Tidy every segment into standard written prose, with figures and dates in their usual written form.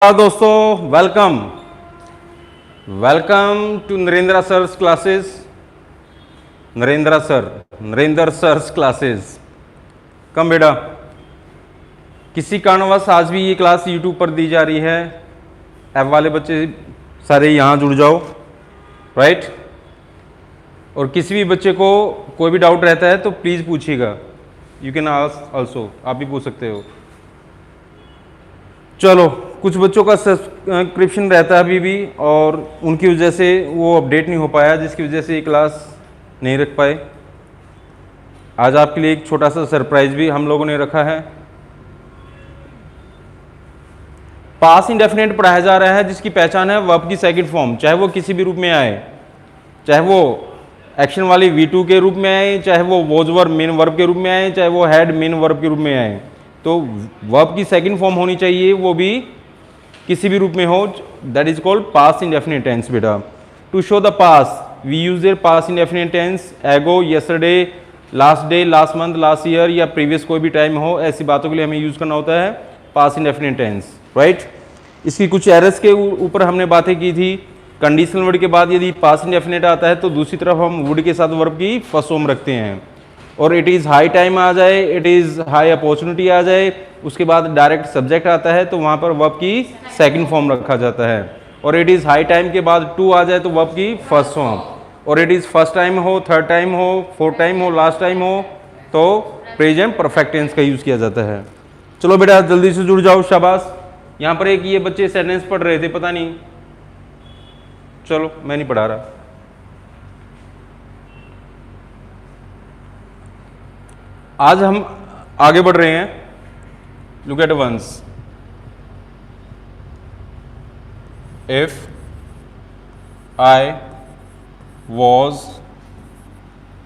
दोस्तों welcome to Narendra sir's classes. Narendra sir's classes. Come बेटा, किसी कारणवश आज भी ये क्लास यूट्यूब पर दी जा रही है। ऐप वाले बच्चे सारे यहाँ जुड़ जाओ, राइट। और किसी भी बच्चे को कोई भी डाउट रहता है तो प्लीज़ पूछिएगा। यू कैन आस्क ऑल्सो, आप भी पूछ सकते हो। चलो, कुछ बच्चों का सब्सक्रिप्शन रहता है अभी भी और उनकी वजह से वो अपडेट नहीं हो पाया, जिसकी वजह से ये क्लास नहीं रख पाए। आज आपके लिए एक छोटा सा सरप्राइज भी हम लोगों ने रखा है। पास इंडेफिनेट पढ़ाया जा रहा है, जिसकी पहचान है वर्ब की सेकंड फॉर्म, चाहे वो किसी भी रूप में आए, चाहे वो एक्शन वाली V2 के रूप में आए, चाहे वो वॉज वर्ब मेन वर्ब के रूप में आए, चाहे वो हैड मेन वर्ब के रूप में आए। तो वर्ब की सेकंड फॉर्म होनी चाहिए, वो भी किसी भी रूप में हो। That is called past indefinite tense बेटा। To show the past we use their past indefinite tense. Ago, yesterday, last day, last month, last year या प्रीवियस कोई भी टाइम हो, ऐसी बातों के लिए हमें यूज करना होता है पास्ट इंडेफिनिट टेंस, राइट। इसकी कुछ एरर्स के ऊपर हमने बातें की थी। कंडीशनल वर्ड के बाद यदि पास्ट इंडेफिनिट आता है तो दूसरी तरफ हम वुड के साथ वर्ब की फर्स्ट फॉर्म रखते हैं। और इट इज़ हाई टाइम आ जाए, इट इज़ हाई अपॉर्चुनिटी आ जाए, उसके बाद डायरेक्ट सब्जेक्ट आता है तो वहाँ पर वर्ब की सेकंड फॉर्म रखा जाता है। और इट इज़ हाई टाइम के बाद टू आ जाए तो वर्ब की फर्स्ट फॉर्म। और इट इज़ फर्स्ट टाइम हो, थर्ड टाइम हो, फोर्थ टाइम हो, लास्ट टाइम हो तो प्रेजेंट परफेक्ट टेंस का यूज़ किया जाता है। चलो बेटा, जल्दी से जुड़ जाओ, शाबाश। यहाँ पर एक ये बच्चे सेंटेंस पढ़ रहे थे, पता नहीं, चलो मैं नहीं पढ़ा रहा। आज हम आगे बढ़ रहे हैं। Look at once. If I was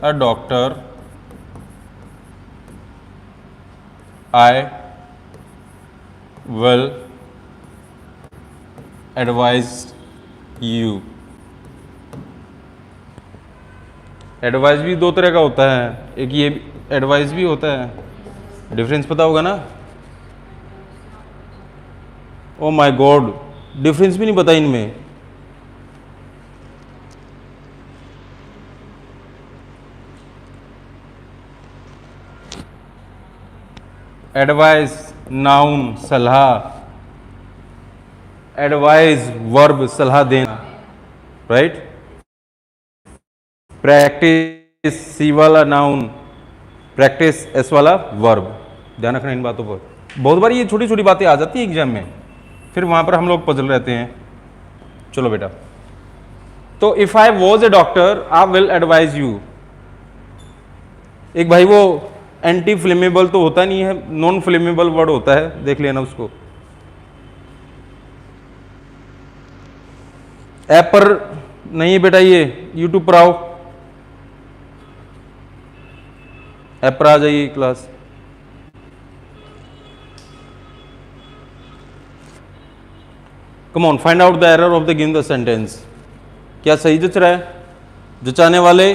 a doctor I will advise you. Advice भी दो तरह का होता है, एक ये एडवाइस भी होता है। डिफरेंस पता होगा ना? ओ माय गॉड, डिफरेंस भी नहीं पता इनमें। एडवाइस नाउन सलाह, एडवाइस वर्ब सलाह देना, राइट। प्रैक्टिस सी वाला नाउन, प्रैक्टिस एस वाला वर्ब। ध्यान रखना इन बातों पर। बहुत बार ये छोटी छोटी बातें आ जाती हैं एग्जाम में, फिर वहां पर हम लोग पजल रहते हैं। चलो बेटा, तो if I was a doctor I will advise you. एक भाई वो एंटी फ्लेमेबल तो होता नहीं है, नॉन फ्लेमेबल वर्ड होता है, देख लेना उसको। ऐप पर नहीं है बेटा, ये यूट्यूब पर आओ, ऐप पर आ जाइए class. Come on, find out the error of the given the sentence. क्या सही जच रहा है? जचाने वाले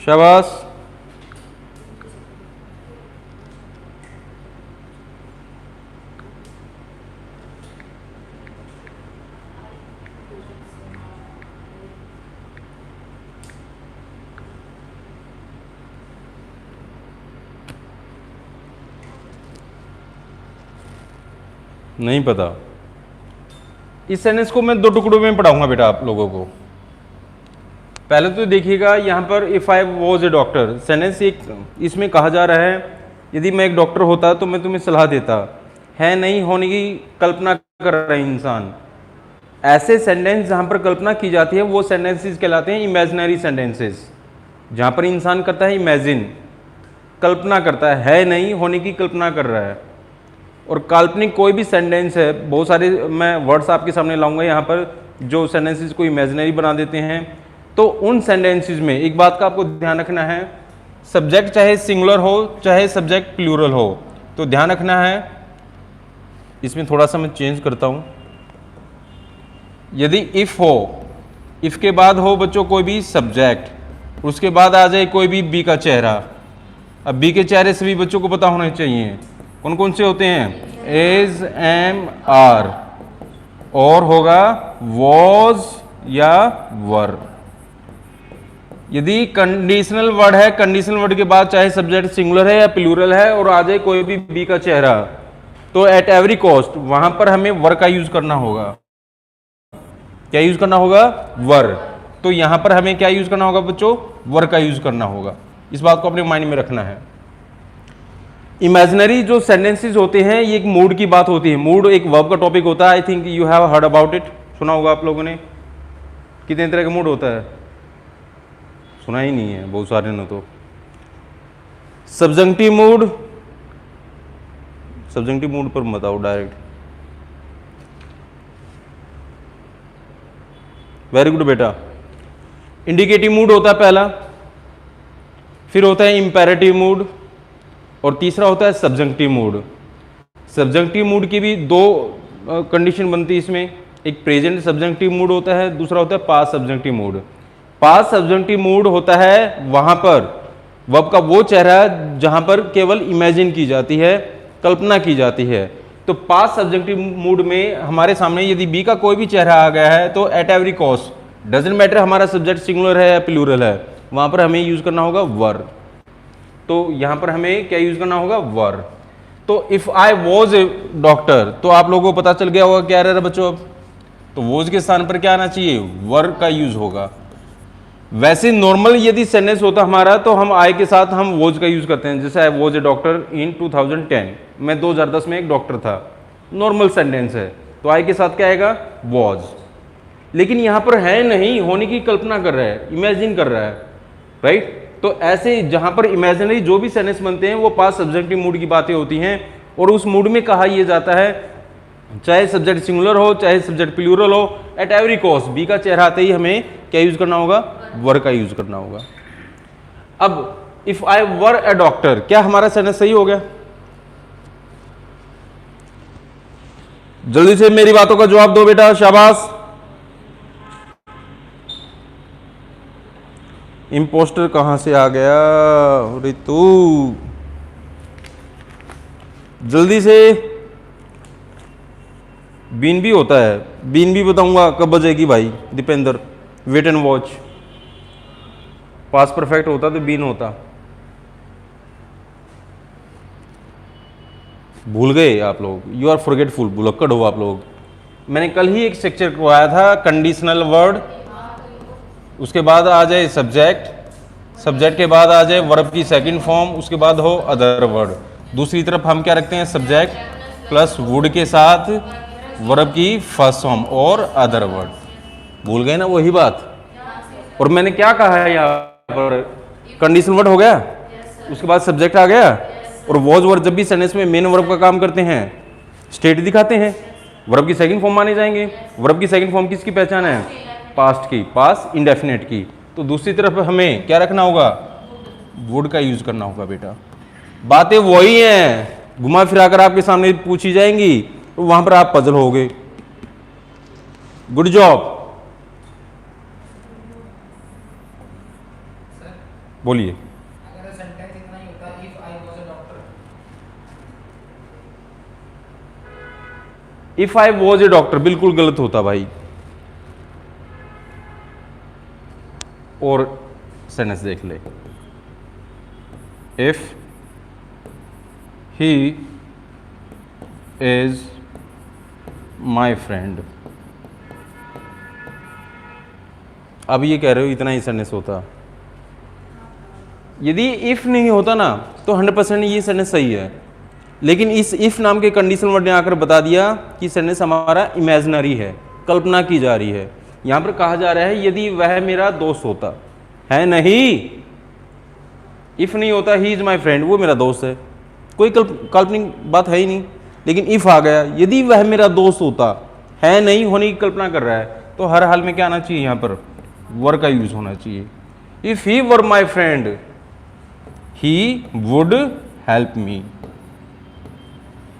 शाबाश। नहीं पता? इस सेंटेंस को मैं दो टुकड़ों में पढ़ाऊंगा बेटा आप लोगों को। पहले तो देखिएगा यहाँ पर if I was a doctor sentence, एक इसमें कहा जा रहा है यदि मैं एक डॉक्टर होता तो मैं तुम्हें सलाह देता। है नहीं होने की कल्पना कर रहा है इंसान। ऐसे सेंटेंस जहाँ पर कल्पना की जाती है वो सेंटेंसेस कहलाते हैं इमेजिनरी सेंटेंसेस। जहाँ पर इंसान करता है इमेजिन, कल्पना करता है नहीं होने की कल्पना कर रहा है। और काल्पनिक कोई भी सेंटेंस है, बहुत सारे मैं वर्ड्स आपके सामने लाऊंगा यहाँ पर जो सेंटेंसेस को इमेजिनरी बना देते हैं। तो उन सेंटेंसेस में एक बात का आपको ध्यान रखना है, सब्जेक्ट चाहे सिंगुलर हो चाहे सब्जेक्ट प्लूरल हो, तो ध्यान रखना है। इसमें थोड़ा सा मैं चेंज करता हूँ। यदि इफ हो, इफ के बाद हो बच्चों कोई भी सब्जेक्ट, उसके बाद आ जाए कोई भी बी का चेहरा। अब बी के चेहरे सभी बच्चों को पता होने चाहिए, कौन कौन से होते हैं, एज, एम, आर, और होगा वॉज या वर। यदि कंडीशनल वर्ड है, कंडीशनल वर्ड के बाद चाहे सब्जेक्ट सिंगुलर है या प्लूरल है और आ जाए कोई भी बी का चेहरा, तो एट एवरी कॉस्ट वहां पर हमें वर का यूज करना होगा। क्या यूज करना होगा, वर। तो यहां पर हमें क्या यूज करना होगा बच्चों, वर का यूज करना होगा। इस बात को अपने माइंड में रखना है। इमेजिनरी जो सेंटेंसेस होते हैं ये एक मूड की बात होती है। मूड एक वर्ब का टॉपिक होता है। आई think you have heard about it, सुना होगा आप लोगों ने। कितने तरह का मूड होता है, सुना ही नहीं है बहुत सारे ने तो। सब्जंक्टिव मूड, सब्जंक्टिव मूड पर मत आओ डायरेक्ट। वेरी गुड बेटा। इंडिकेटिव मूड होता है पहला, फिर होता है इंपेरेटिव मूड, और तीसरा होता है सब्जंक्टिव मूड। सब्जंक्टिव मूड की भी दो कंडीशन बनती है इसमें, एक प्रेजेंट सब्जंक्टिव मूड होता है, दूसरा होता है past subjunctive mood. Past subjunctive mood होता है वहां पर वर्ब का वो चेहरा जहां पर केवल इमेजिन की जाती है, कल्पना की जाती है। तो पास्ट सब्जंक्टिव मूड में हमारे सामने यदि बी का कोई भी चेहरा आ गया है तो at every cost, doesn't matter हमारा सब्जेक्ट सिंगुलर है या प्लूरल है, वहां पर हमें यूज करना होगा वर। तो यहां पर हमें क्या यूज करना होगा, वर। तो if I was a doctor, तो आप लोगों को पता चल गया होगा क्या रह रहा बच्चों अब। तो वॉज के स्थान पर क्या आना चाहिए, वर का यूज होगा। वैसे नॉर्मल यदि सेंटेंस होता हमारा तो हम आई के साथ हम वॉज का यूज करते हैं। जैसे आई वॉज ए डॉक्टर इन 2010, मैं 2010 में एक डॉक्टर था, नॉर्मल सेंटेंस है, तो आई के साथ क्या आएगा, वॉज। लेकिन यहां पर है नहीं, होने की कल्पना कर रहा है, इमेजिन कर रहा है, राइट। तो ऐसे जहां पर इमेजिनरी जो भी सेंटेंस बनते हैं वो पास्ट सब्जेक्टिव मूड की बातें होती हैं, और उस मूड में कहा यह जाता है चाहे सब्जेक्ट सिंगुलर हो चाहे सब्जेक्ट प्लूरल हो, एट एवरी कॉस्ट बी का चेहरा आते ही हमें क्या यूज करना होगा, वर का यूज करना होगा। अब if I were A doctor, क्या हमारा सेंटेंस सही हो गया? जल्दी से मेरी बातों का जवाब दो बेटा, शाबाश। इंपोस्टर कहां से आ गया रितु, जल्दी से। बीन भी होता है, बीन भी बताऊंगा कब बजेगी भाई Dipendra, wait and watch. Past perfect होता तो बीन होता, भूल गए आप लोग, यू आर फॉरगेटफुल, भुलक्कड़ हो आप लोग। मैंने कल ही एक स्ट्रक्चर करवाया था, कंडीशनल वर्ड, उसके बाद आ जाए सब्जेक्ट, सब्जेक्ट के बाद आ जाए वर्ब की सेकंड फॉर्म, उसके बाद हो अदर वर्ड। दूसरी तरफ हम क्या रखते हैं, सब्जेक्ट प्लस वुड के साथ वर्ब की फर्स्ट फॉर्म और अदर वर्ड। भूल गए ना वही बात। और मैंने क्या कहा है यहाँ पर, कंडीशनल वर्ड हो गया, उसके बाद सब्जेक्ट आ गया, और वॉज वर्ड जब भी सेंटेंस में मेन वर्ब का काम करते हैं, स्टेट दिखाते हैं, वर्ब की सेकंड फॉर्म माने जाएंगे। वर्ब की सेकंड फॉर्म किसकी पहचान है, पास्ट की, पास्ट इंडेफिनेट की। तो दूसरी तरफ हमें क्या रखना होगा, वुड का यूज करना होगा बेटा। बातें वही हैं, घुमा फिरा कर आपके सामने पूछी जाएंगी तो वहां पर आप पजल होगे। Good job. बोलिए। अगर सेंटेंस इतना ही होता, if I was a doctor, if I was a doctor बिल्कुल गलत होता भाई, और सेंटेंस देख ले, if he is my friend. अब ये कह रहे हो इतना ही सेंटेंस होता, यदि इफ नहीं होता ना तो 100% ये सेंटेंस सही है। लेकिन इस इफ नाम के कंडीशनल वर्ड ने आकर बता दिया कि सेंटेंस हमारा इमेजिनरी है, कल्पना की जा रही है। यहां पर कहा जा रहा है यदि वह मेरा दोस्त होता, है नहीं, इफ नहीं होता ही इज माई फ्रेंड, वो मेरा दोस्त है, कोई काल्पनिक बात है ही नहीं। लेकिन इफ आ गया, यदि वह मेरा दोस्त होता, है नहीं, होने की कल्पना कर रहा है, तो हर हाल में क्या आना चाहिए, यहां पर वर का यूज होना चाहिए। If he were my friend he would help me,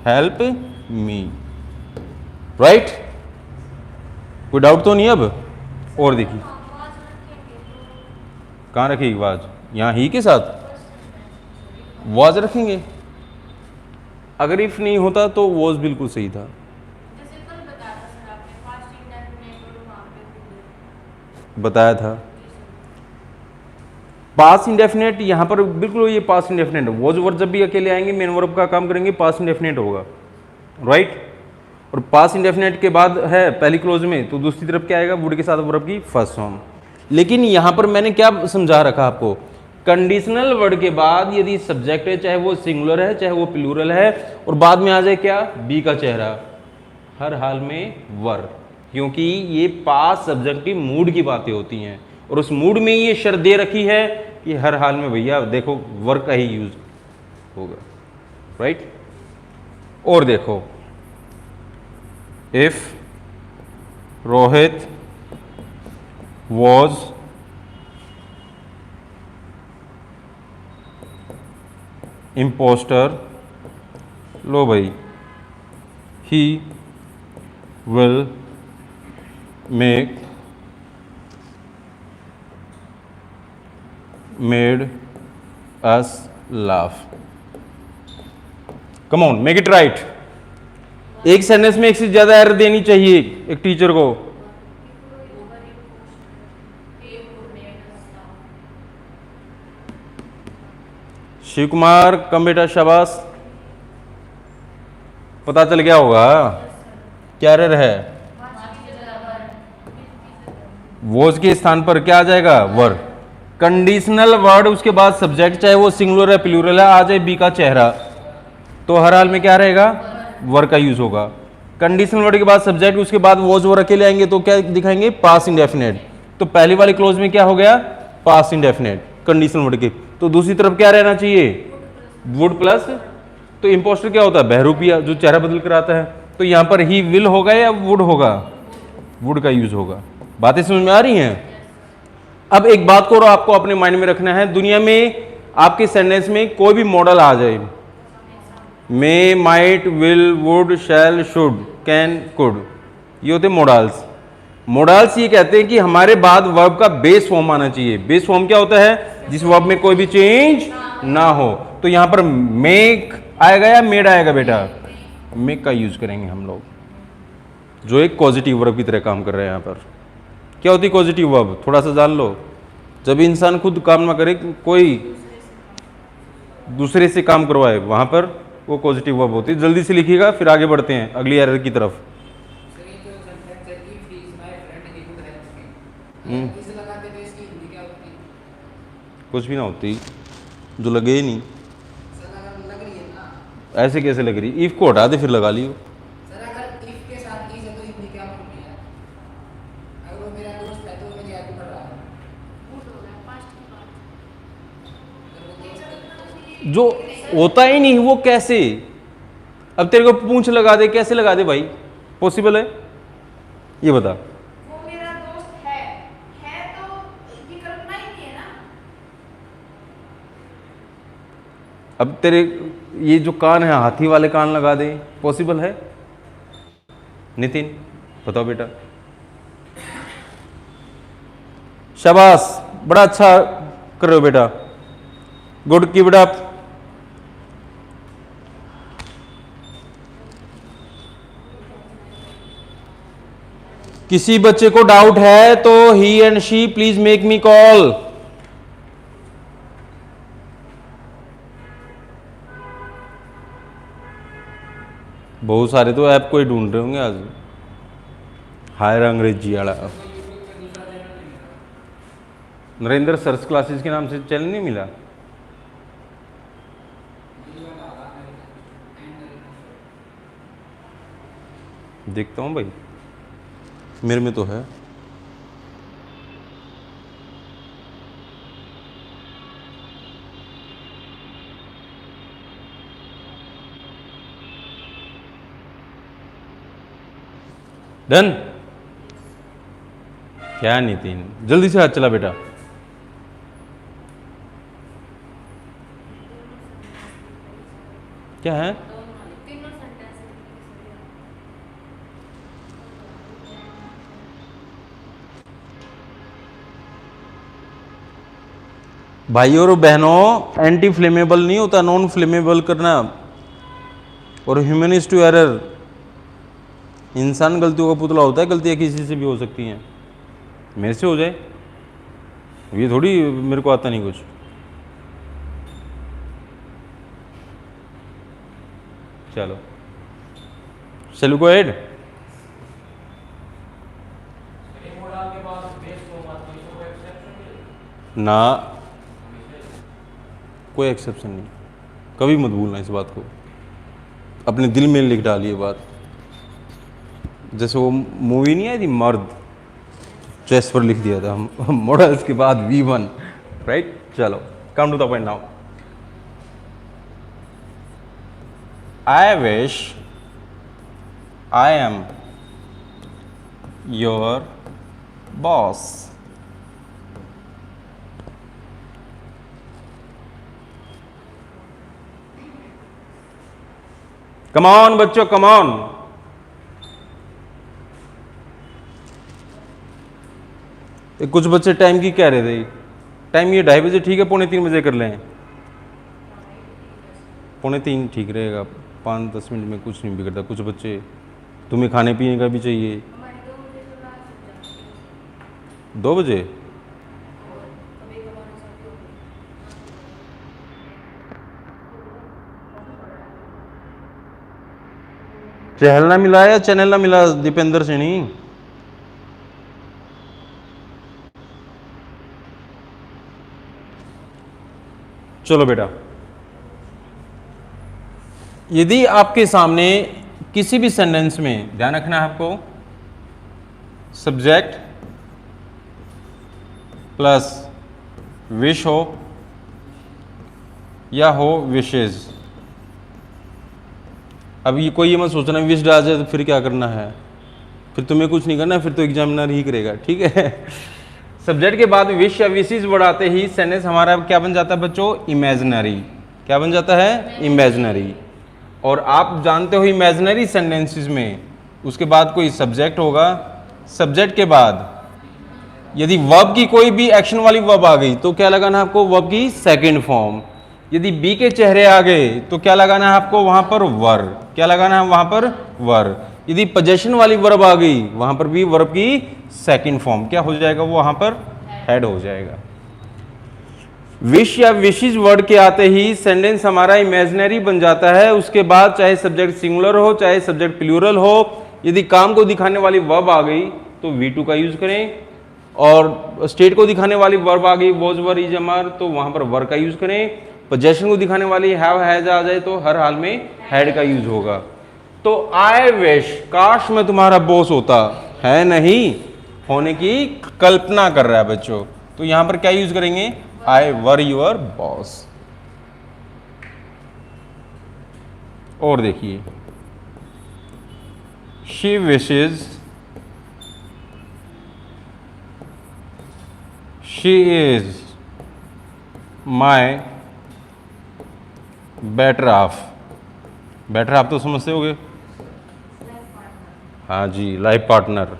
help me, right. कोई डाउट तो नहीं अब? और देखिए, कहाँ रखेगी वाज? यहाँ ही के साथ वाज रखेंगे। अगर इफ नहीं होता तो वॉज बिल्कुल सही था। जैसे कल बताया था सर आपने पास्ट इंडेफिनिट और वहाँ पे कुछ बताया था पास्ट इंडेफिनेट, यहाँ पर बिल्कुल ये पास्ट इंडेफिनेट है। वॉज वर्ब जब भी अकेले आएंगे मेन वर्ब का काम करेंगे, पास्ट इंडेफिनेट होगा, राइट। और पास्ट इंडेफिनेट के बाद है पहली क्लोज में, तो दूसरी तरफ क्या आएगा? वुड के साथ वर्ब की फर्स्ट फॉर्म। लेकिन यहाँ पर मैंने क्या समझा रखा आपको, कंडीशनल वर्ड के बाद यदि सब्जेक्ट है, चाहे वो सिंगुलर है चाहे वो प्लूरल है, और बाद में आ जाए क्या? बी का चेहरा, हर हाल में वर, क्योंकि ये पास सब्जेक्ट की मूड की बातें होती हैं, और उस मूड में ये शर्त दे रखी है कि हर हाल में भैया देखो वर का ही यूज होगा, राइट। और देखो, इफ रोहित वॉज imposter, लो भाई, he will make made us laugh. Come on, make it right. एक सेंटेंस में एक से ज्यादा एरर देनी चाहिए एक टीचर को। शिव कुमार, कम बेटा, शाबाश, पता चल गया होगा क्या एरर है। वॉज के स्थान पर क्या आ जाएगा? वर। कंडीशनल वर्ड उसके बाद सब्जेक्ट, चाहे वो सिंगुलर है प्लूरल है, आ जाए बी का चेहरा, तो हर हाल में क्या रहेगा? वर का यूज होगा। कंडीशनल वर्ड के बाद सब्जेक्ट, उसके बाद वॉज वर अकेले आएंगे तो क्या दिखाएंगे? Past indefinite. तो पहली वाली क्लोज में क्या हो गया? पास्ट इंडेफिनेट कंडीशनल वर्ड के। तो दूसरी तरफ क्या रहना चाहिए? वुड प्लस, तो इंपोस्टर क्या होता है? बहरूपिया, जो चेहरा बदल कर आता है। तो यहां पर ही विल होगा या वुड होगा? वुड का यूज होगा। बातें समझ में आ रही हैं? अब एक बात को आपको अपने माइंड में रखना है, दुनिया में आपके सेंटेंस में कोई भी मॉडल आ जाए, may, might, will, would, shall, should, can, could, ये होते मॉडल्स। मॉडल्स ये कहते हैं कि हमारे बाद वर्ब का बेस फॉर्म आना चाहिए। बेस फॉर्म क्या होता है? जिस वर्ब में कोई भी चेंज ना हो। तो यहां पर मेक आएगा या मेड आएगा बेटा? मेक का यूज करेंगे हम लोग, जो एक पॉजिटिव वर्ब की तरह काम कर रहे हैं। यहां पर क्या होती है पॉजिटिव वर्ब? थोड़ा सा जान लो। जब इंसान खुद काम ना करे, कोई दूसरे से काम करवाए, वहां पर वो पॉजिटिव वर्ब होती है। जल्दी से लिखिएगा, फिर आगे बढ़ते हैं अगली एरर की तरफ। सर ये जो सेंटेंस है if he is my friend he would help me, इस लगाते तो इसकी हिंदी क्या होती? कुछ भी ना होती, जो लगे ही नहीं। सर अगर लग रही है ना, ऐसे कैसे लग रही? इफ को हटा दे फिर लगा लियो। सर अगर इफ के साथ इज है तो हिंदी क्या होती है? अगर वो मेरा दोस्त है तो मेरे आगे बढ़ रहा है, अगर वो दोस्त है जो होता ही नहीं वो कैसे? अब तेरे को पूंछ लगा दे, कैसे लगा दे भाई? पॉसिबल है? ये बता। वो मेरा दोस्त है तो ये कल्पना ही नहीं है ना। अब तेरे ये जो कान है, हाथी वाले कान लगा दे, पॉसिबल है? नितिन बताओ बेटा। शाबाश, बड़ा अच्छा कर रहे हो बेटा, गुड, कीप इट अप। किसी बच्चे को डाउट है तो ही and she please make me call. बहुत सारे तो ऐप को ही ढूंढ रहे होंगे आज, हायर अंग्रेजी वाला। नरेंद्र सर्च क्लासेस के नाम से चैनल नहीं मिला? देखता हूँ भाई, मेरे में तो है। डन? क्या नितिन, जल्दी से हाथ चला बेटा। क्या है? तीनों सेंटेंस भाई और बहनों, एंटी फ्लेमेबल नहीं होता, नॉन फ्लेमेबल करना। और ह्यूमन इज टू एरर, इंसान गलतियों का पुतला होता है, गलतियां किसी से भी हो सकती हैं, मेरे से हो जाए, ये थोड़ी मेरे को आता नहीं कुछ। चलो चलो गो एड। ना, कोई एक्सेप्शन नहीं, कभी मत भूलना इस बात को, अपने दिल में लिख डालिए बात। जैसे वो मूवी नहीं आई थी मर्द, चेस्ट पर लिख दिया था मॉडल्स के बाद V1, राइट। चलो come to the point now. I wish I am your boss. Come on बच्चों, कम ऑन। कुछ बच्चे टाइम की कह रहे थे, टाइम ये 2:30 बजे ठीक है, 2:45 बजे कर लें। 2:45 ठीक रहेगा, 5-10 मिनट में कुछ नहीं बिगड़ता। कुछ बच्चे, तुम्हें खाने पीने का भी चाहिए। हमारे 2 बजे तो लास्ट हो जाती है। 2 बजे और कभी कभार ऐसा भी होता चहल ना मिला या चैनल ना मिला दीपेंद्र से नहीं। चलो बेटा, यदि आपके सामने किसी भी सेंटेंस में, ध्यान रखना है आपको, सब्जेक्ट प्लस विश हो या हो विशेज। अब ये कोई ये मत सोचना विश आ जाए तो फिर क्या करना है, फिर तुम्हें कुछ नहीं करना, फिर तो एग्जामिनर ही करेगा, ठीक है। सब्जेक्ट के बाद विश या विशेज वर्ड आते ही सेंटेंस हमारा क्या बन जाता है बच्चों, इमेजिनरी। क्या बन जाता है, इमेजिनरी। और आप जानते हो इमेजिनरी सेंटेंसेस में उसके बाद कोई सब्जेक्ट होगा, सब्जेक्ट के बाद यदि वर्ब की कोई भी एक्शन वाली वर्ब आ गई तो क्या लगाना है आपको, वर्ब की सेकंड फॉर्म। यदि बी के चेहरे आ गए तो क्या लगाना है आपको वहां पर, वर। क्या लगाना है वहां पर, वर। यदि पोजेशन वाली वर्ब आ गई वहां पर भी वर्ब की सेकंड फॉर्म क्या हो जाएगा, वो वहां पर हेड हो जाएगा। विश या विशेज वर्ड के आते ही सेंटेंस हमारा इमेजिनरी बन जाता है। उसके बाद चाहे सब्जेक्ट सिंगुलर हो चाहे सब्जेक्ट प्लूरल हो, यदि काम को दिखाने वाली वर्ब आ गई तो V2 का यूज करें, और स्टेट को दिखाने वाली वर्ब आ गई वॉज वर इज अमर तो वहां पर वर का यूज करें। पोजेशन को दिखाने वाली हैव हैज आ जाए तो हर हाल में हैड का यूज होगा। तो आई विश, काश मैं तुम्हारा बॉस होता, है नहीं, होने की कल्पना कर रहा है बच्चों, तो यहां पर क्या यूज करेंगे, आई वर यूर बॉस। और देखिए, she wishes she is my better half. Better half तो समझते होगे, हाँ जी, लाइफ पार्टनर।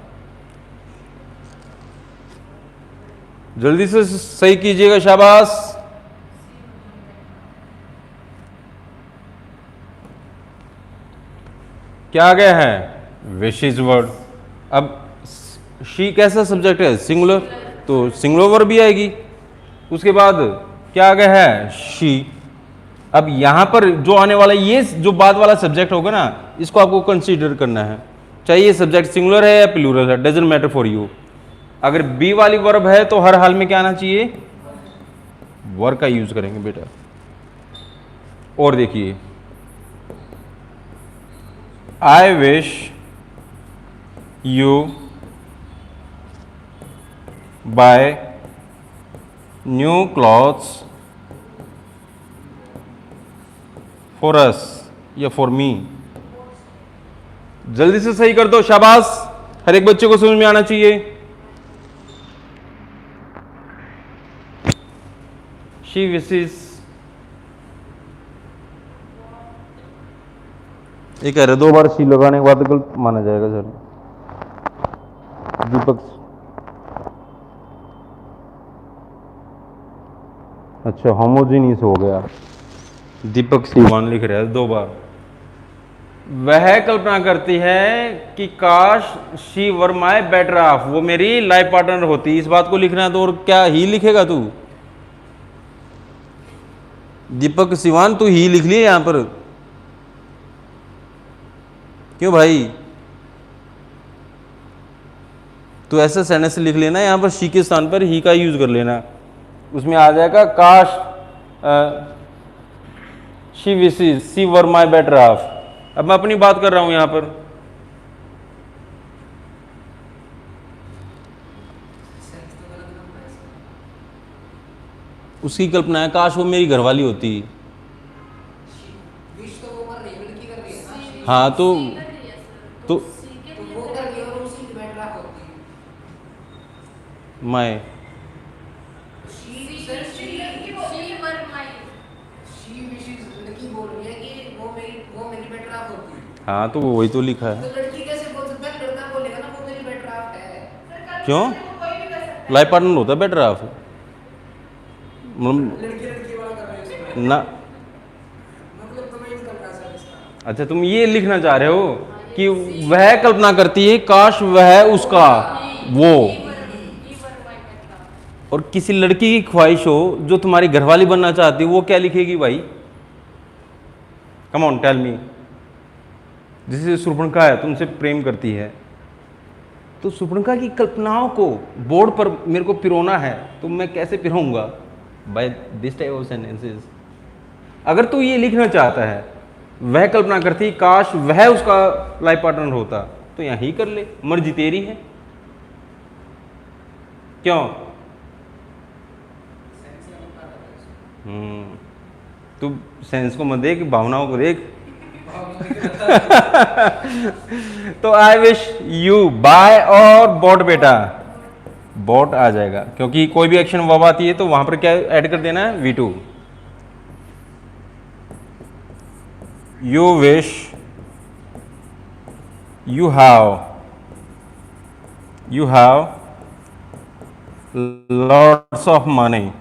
जल्दी से सही कीजिएगा, शाबाश। क्या आ गया है, विशेज वर्ड। अब शी कैसा सब्जेक्ट है, सिंगुलर, तो सिंगुलर वर्ब भी आएगी। उसके बाद क्या आ गया है, शी। अब यहां पर जो आने वाला ये जो बाद वाला सब्जेक्ट होगा ना, इसको आपको कंसीडर करना है, चाहे ये सब्जेक्ट सिंगुलर है या प्लूरल है, डजंट मैटर फॉर यू। अगर बी वाली वर्ब है तो हर हाल में क्या आना चाहिए, वर का यूज करेंगे बेटा। और देखिए, I wish you buy new clothes for us या फॉर मी। जल्दी से सही कर दो, शाबाश। हर एक बच्चे को समझ में आना चाहिए। शी विशेज, ये कह रहे 2 बार शी लगाने के बाद गलत माना जाएगा सर। दीपक अच्छा, होमोजीनियस हो गया। दीपक सिवान लिख रहा है 2 बार। वह कल्पना करती है कि काश she were my better half, वो मेरी लाइफ पार्टनर होती। इस बात को लिखना है तो और क्या ही लिखेगा तू? दीपक सिवान तू ही लिख लिए यहां पर, क्यों भाई? तो ऐसा सेंटेंस लिख लेना, यहां पर शी के स्थान पर ही का यूज कर लेना। उसमें आ जाएगा काश she wishes she were my better half. अब मैं अपनी बात कर रहा हूं यहां पर। सेंस तो गलत बनता है इसका। उसकी कल्पना है काश वो मेरी घरवाली होती। विश तो वो कर रही है, लड़की कर रही है ना। हाँ तो सी कर रही है सर, तो सी के तो लिए वो कर कर रही रही है। है और उसी की बेटर हाफ होती है। मैं she see sir she were my, she wishes लड़की बोल रही है कि वो मेरी बेटर हाफ होती है। हाँ तो वही तो लिखा तो है। लड़की कैसे बोल सकता है? लड़का बोलेगा ना वो मेरी बेटर हाफ है। सर कल क्यों? को कोई भी कर सकता है। लाइफ पार्टनर होता है बेटर हाफ मतलब लड़की लड़की वाला कर रहे हो इसमें। ना। मतलब तुम्हें यूज करना है सर इसका। अच्छा, तुम ये लिखना चाह रहे हो कि वह कल्पना करती है काश वह उसका वो, ही वर माय बेटर हाफ। और किसी लड़की की ख्वाहिश हो जो तुम्हारी घरवाली बनना चाहती है, वो क्या लिखेगी भाई? Come on tell me. जैसे शूर्पणखा है, तुमसे प्रेम करती है, तो शूर्पणखा की कल्पनाओं को बोर्ड पर मेरे को पिरोना है, तो मैं कैसे पिरोऊंगा? By this type of sentences. अगर तू ये लिखना चाहता है वह कल्पना करती काश वह उसका लाइफ पार्टनर होता, तो यहां ही कर ले, मर्जी तेरी है। क्यों? तू सेंस को मत देख, भावनाओं को देख। तो आई विश यू बाय और बॉट, बेटा बॉट आ जाएगा, क्योंकि कोई भी एक्शन वर्ब आती है तो वहां पर क्या ऐड कर देना है? V2। You wish you have lots of money.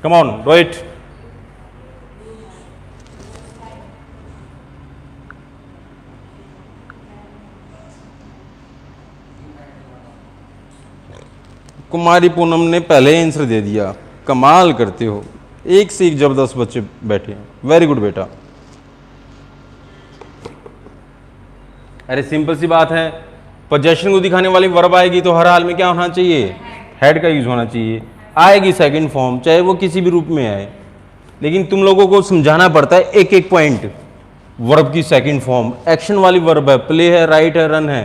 Come on, do it. कुमारी पूनम ने पहले आंसर दे दिया। कमाल करते हो, एक से एक जबरदस्त बच्चे बैठे हैं। वेरी गुड बेटा। अरे सिंपल सी बात है, पोजेशन को दिखाने वाली वर्ब आएगी तो हर हाल में क्या होना चाहिए? हेड का यूज होना चाहिए। आएगी सेकंड फॉर्म, चाहे वो किसी भी रूप में आए, लेकिन तुम लोगों को समझाना पड़ता है एक एक पॉइंट। वर्ब की सेकंड फॉर्म एक्शन वाली वर्ब है, प्ले है, राइट है, रन है।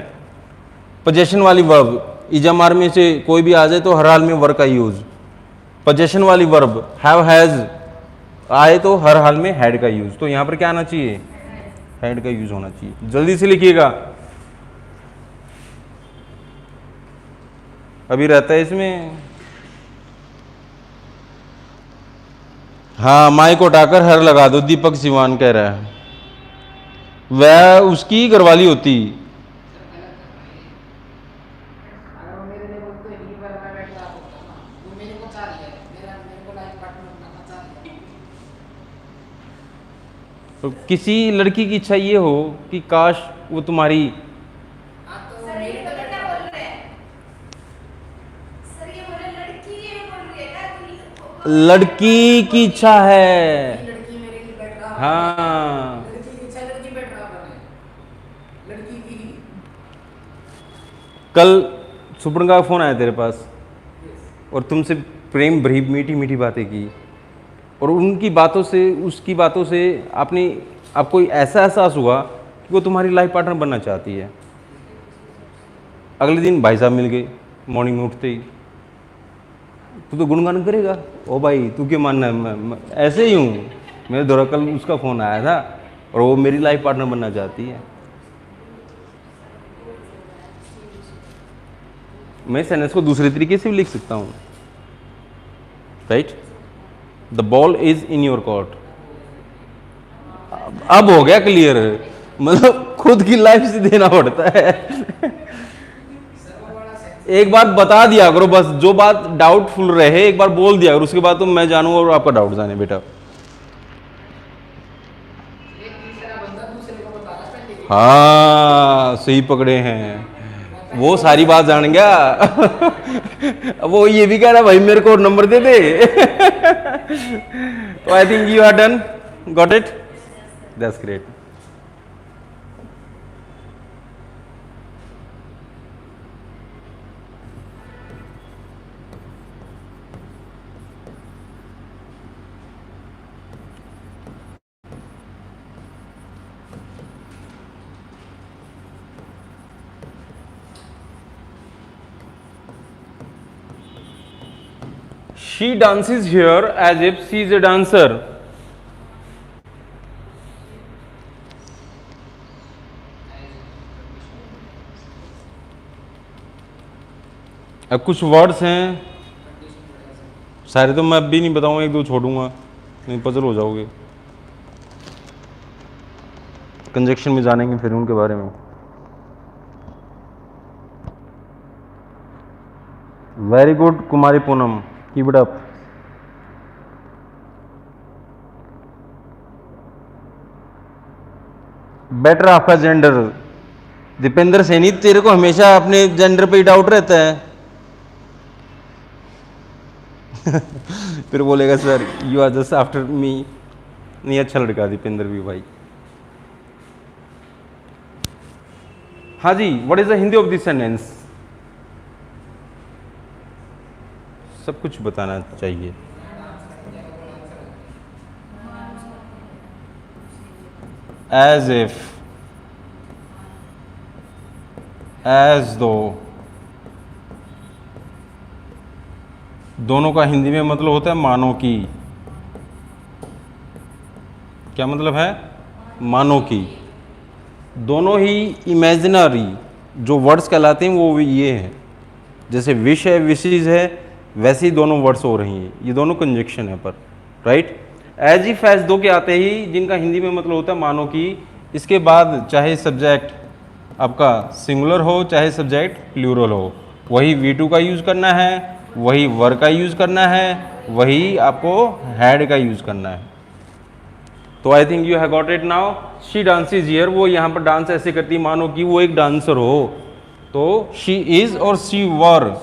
पोजेशन वाली वर्ब इजामार में से कोई भी आ जाए तो हर हाल में वर्ब का यूज। पोजेशन वाली वर्ब हैव हैज आए तो हर हाल में हेड का यूज। तो यहां पर क्या आना चाहिए? हेड का यूज होना चाहिए। जल्दी से लिखिएगा, अभी रहता है इसमें। हाँ, माइक को उठाकर हर लगा दो, दीपक सिवान कह रहा है। वह उसकी घरवाली होती। अगर वो मेरे लिए बोलते हैं ही वर्ब में बेटर हाफ होता ना, वो मेरे को चाह रही है, मेरे को लाइफ पार्टनर बनना चाह रही है। तो किसी लड़की की इच्छा ये हो कि काश वो तुम्हारी हाँ तो सर मेरे ये को पता क्या बेटर बोल रहे हैं? सर ये बोल रहे लड़की ये बोल रही है ना, लड़की की इच्छा है। लड़की मेरे लिए बेटर हाफ। हाँ, लड़की की इच्छा लड़की बेटर हाफ बने, लड़की की ही। कल सुपर्ण का फोन आया तेरे पास और तुमसे प्रेम भरी मीठी मीठी बातें की, और उनकी बातों से, उसकी बातों से आपको ऐसा एहसास हुआ कि वो तुम्हारी लाइफ पार्टनर बनना चाहती है। अगले दिन भाई साहब मिल गए, मॉर्निंग में उठते ही। तू तो गुणगान करेगा, ओ भाई तू क्यों मानना है? मैं ऐसे ही हूँ। मेरे द्वारा कल उसका फ़ोन आया था और वो मेरी लाइफ पार्टनर बनना चाहती है। मैं सेंटेंस को दूसरे तरीके से भी लिख सकता हूँ, right? The ball is in your court. अब हो गया क्लियर, मतलब खुद की लाइफ से देना पड़ता है। सर वो वाला सेंस एक बार बता दिया करो बस, जो बात डाउटफुल रहे एक बार बोल दिया करो, उसके बाद तो मैं जानूँ और आपका डाउट जाने बेटा। एक तीसरा बंदा दूसरे को बता रहा पहले की। हाँ सही पकड़े हैं, वो सारी बात जान गया। अब वो ये भी कह रहा भाई मेरे को नंबर दे दे। तो I think you are done, got it, that's great. She dances here as if she is a dancer. अब कुछ वर्ड्स हैं, सारे तो मैं अब भी नहीं बताऊंगा, एक दो छोड़ूंगा, नहीं पजल हो जाओगे। कंजक्शन में जानेंगे फिर उनके बारे में। Very good Kumari Poonam, keep it up. Better आपका जेंडर। दीपेंद्र सैनी, तेरे को हमेशा अपने जेंडर पे ही डाउट रहता है। फिर बोलेगा sir you are just after me. नहीं, अच्छा लड़का दीपेंद्र भी भाई। हाँ जी, what is the Hindi of this sentence? सब कुछ बताना चाहिए। एज इफ, एज दो, दोनों का हिंदी में मतलब होता है मानो की। क्या मतलब है? मानो की। दोनों ही इमेजिनरी जो वर्ड्स कहलाते हैं वो ये हैं, जैसे विश है, विशेज है, वैसे ही दोनों वर्ड्स हो रही हैं। ये दोनों कंजक्शन है पर, राइट। एज इफ, एज दो के आते ही जिनका हिंदी में मतलब होता है मानो की, इसके बाद चाहे सब्जेक्ट आपका सिंगुलर हो चाहे सब्जेक्ट प्लूरल हो, वही V2 का यूज़ करना है, वही वर का यूज़ करना है, वही आपको हैड का यूज़ करना है। तो I think you have got it now. She dances here, वो यहाँ पर डांस ऐसे करती मानो कि वो एक डांसर हो। तो शी इज और शी वर,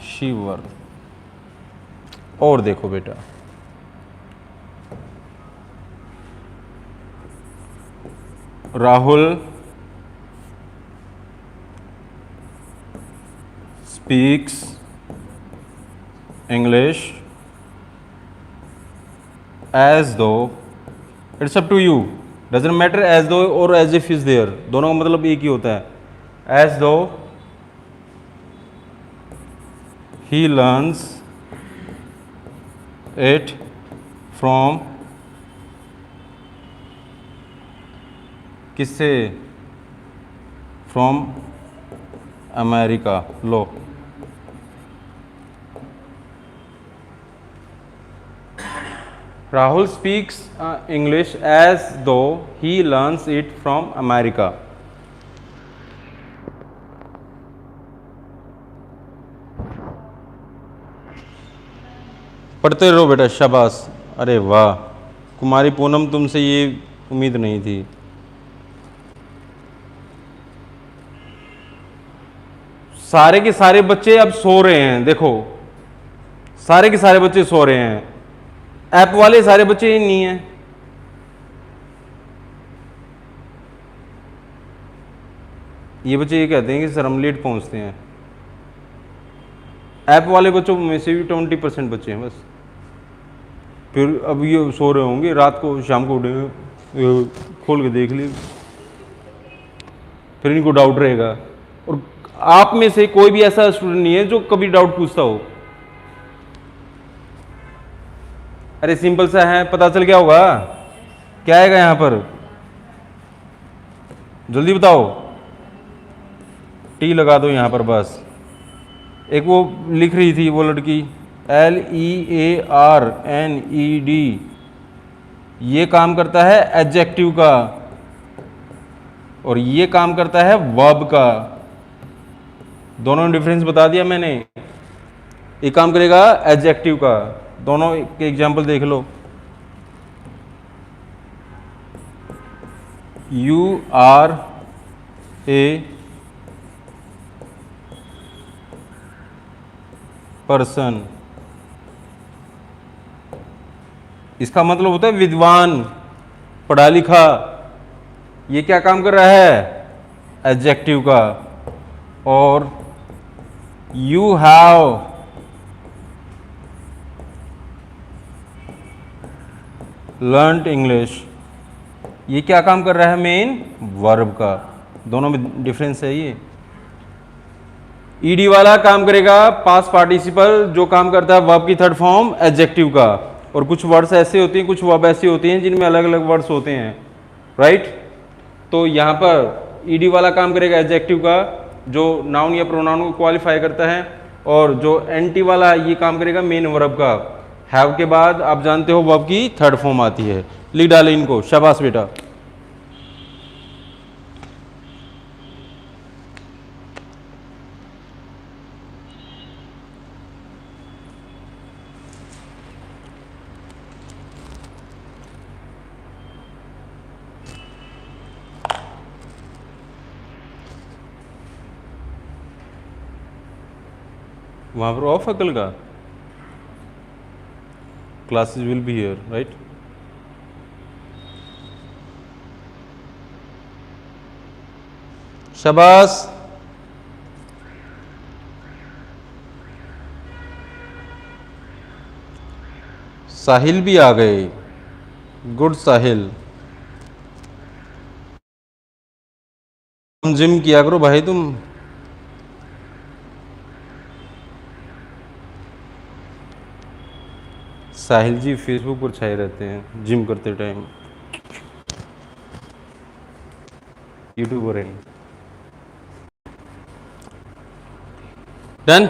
शी वर। और देखो बेटा, Rahul speaks English as though, it's up to you, doesn't matter as though और as if is there, दोनों का मतलब एक ही होता है। as though he learns it from, किससे? from America. Low, Rahul speaks English as though he learns it from America. पढ़ते रहो बेटा, शाबाश। अरे वाह कुमारी पूनम, तुमसे ये उम्मीद नहीं थी। सारे के सारे बच्चे अब सो रहे हैं, देखो सारे के सारे बच्चे सो रहे हैं। ऐप वाले सारे बच्चे ही नहीं हैं। ये बच्चे ये कहते हैं कि सर हम लेट पहुंचते हैं। ऐप वाले बच्चों में से भी 20% बच्चे हैं बस। फिर अब ये सो रहे होंगे, रात को शाम को उठेंगे, खोल के देख लिए, फिर इनको डाउट रहेगा। और आप में से कोई भी ऐसा स्टूडेंट नहीं है जो कभी डाउट पूछता हो। अरे सिंपल सा है, पता चल गया होगा क्या आएगा यहां पर, जल्दी बताओ। टी लगा दो यहां पर बस। एक वो लिख रही थी वो लड़की LEARNED, ये काम करता है एडजेक्टिव का और ये काम करता है वर्ब का। दोनों डिफरेंस बता दिया मैंने। एक काम करेगा एडजेक्टिव का, दोनों के एग्जाम्पल देख लो। यू आर ए पर्सन, इसका मतलब होता है विद्वान, पढ़ा लिखा। ये क्या काम कर रहा है? एडजेक्टिव का। और यू हैव लर्नड इंग्लिश, ये क्या काम कर रहा है? मेन वर्ब का। दोनों में डिफरेंस है ये। ईडी वाला काम करेगा पास्ट पार्टिसिपल, जो काम करता है वर्ब की थर्ड फॉर्म एडजेक्टिव का। और कुछ वर्ड्स ऐसे होते हैं, कुछ वर्ब ऐसे होते हैं जिनमें अलग अलग वर्ड्स होते हैं, राइट। तो यहाँ पर ईडी वाला काम करेगा एडजेक्टिव का, जो नाउन या प्रोनाउन को क्वालिफाई करता है। और जो एनटी वाला ये काम करेगा मेन वर्ब का। हैव के बाद आप जानते हो वर्ब की थर्ड फॉर्म आती है। लिख डाले इनको, शाबाश बेटा। वहां पर ऑफ अकल का classes will be here, right. शाबाश। साहिल भी आ गए, गुड साहिल। तुम जिम किया करो भाई तुम। साहिल जी फेसबुक पर छाए रहते हैं जिम करते टाइम, यूट्यूबर है। डन।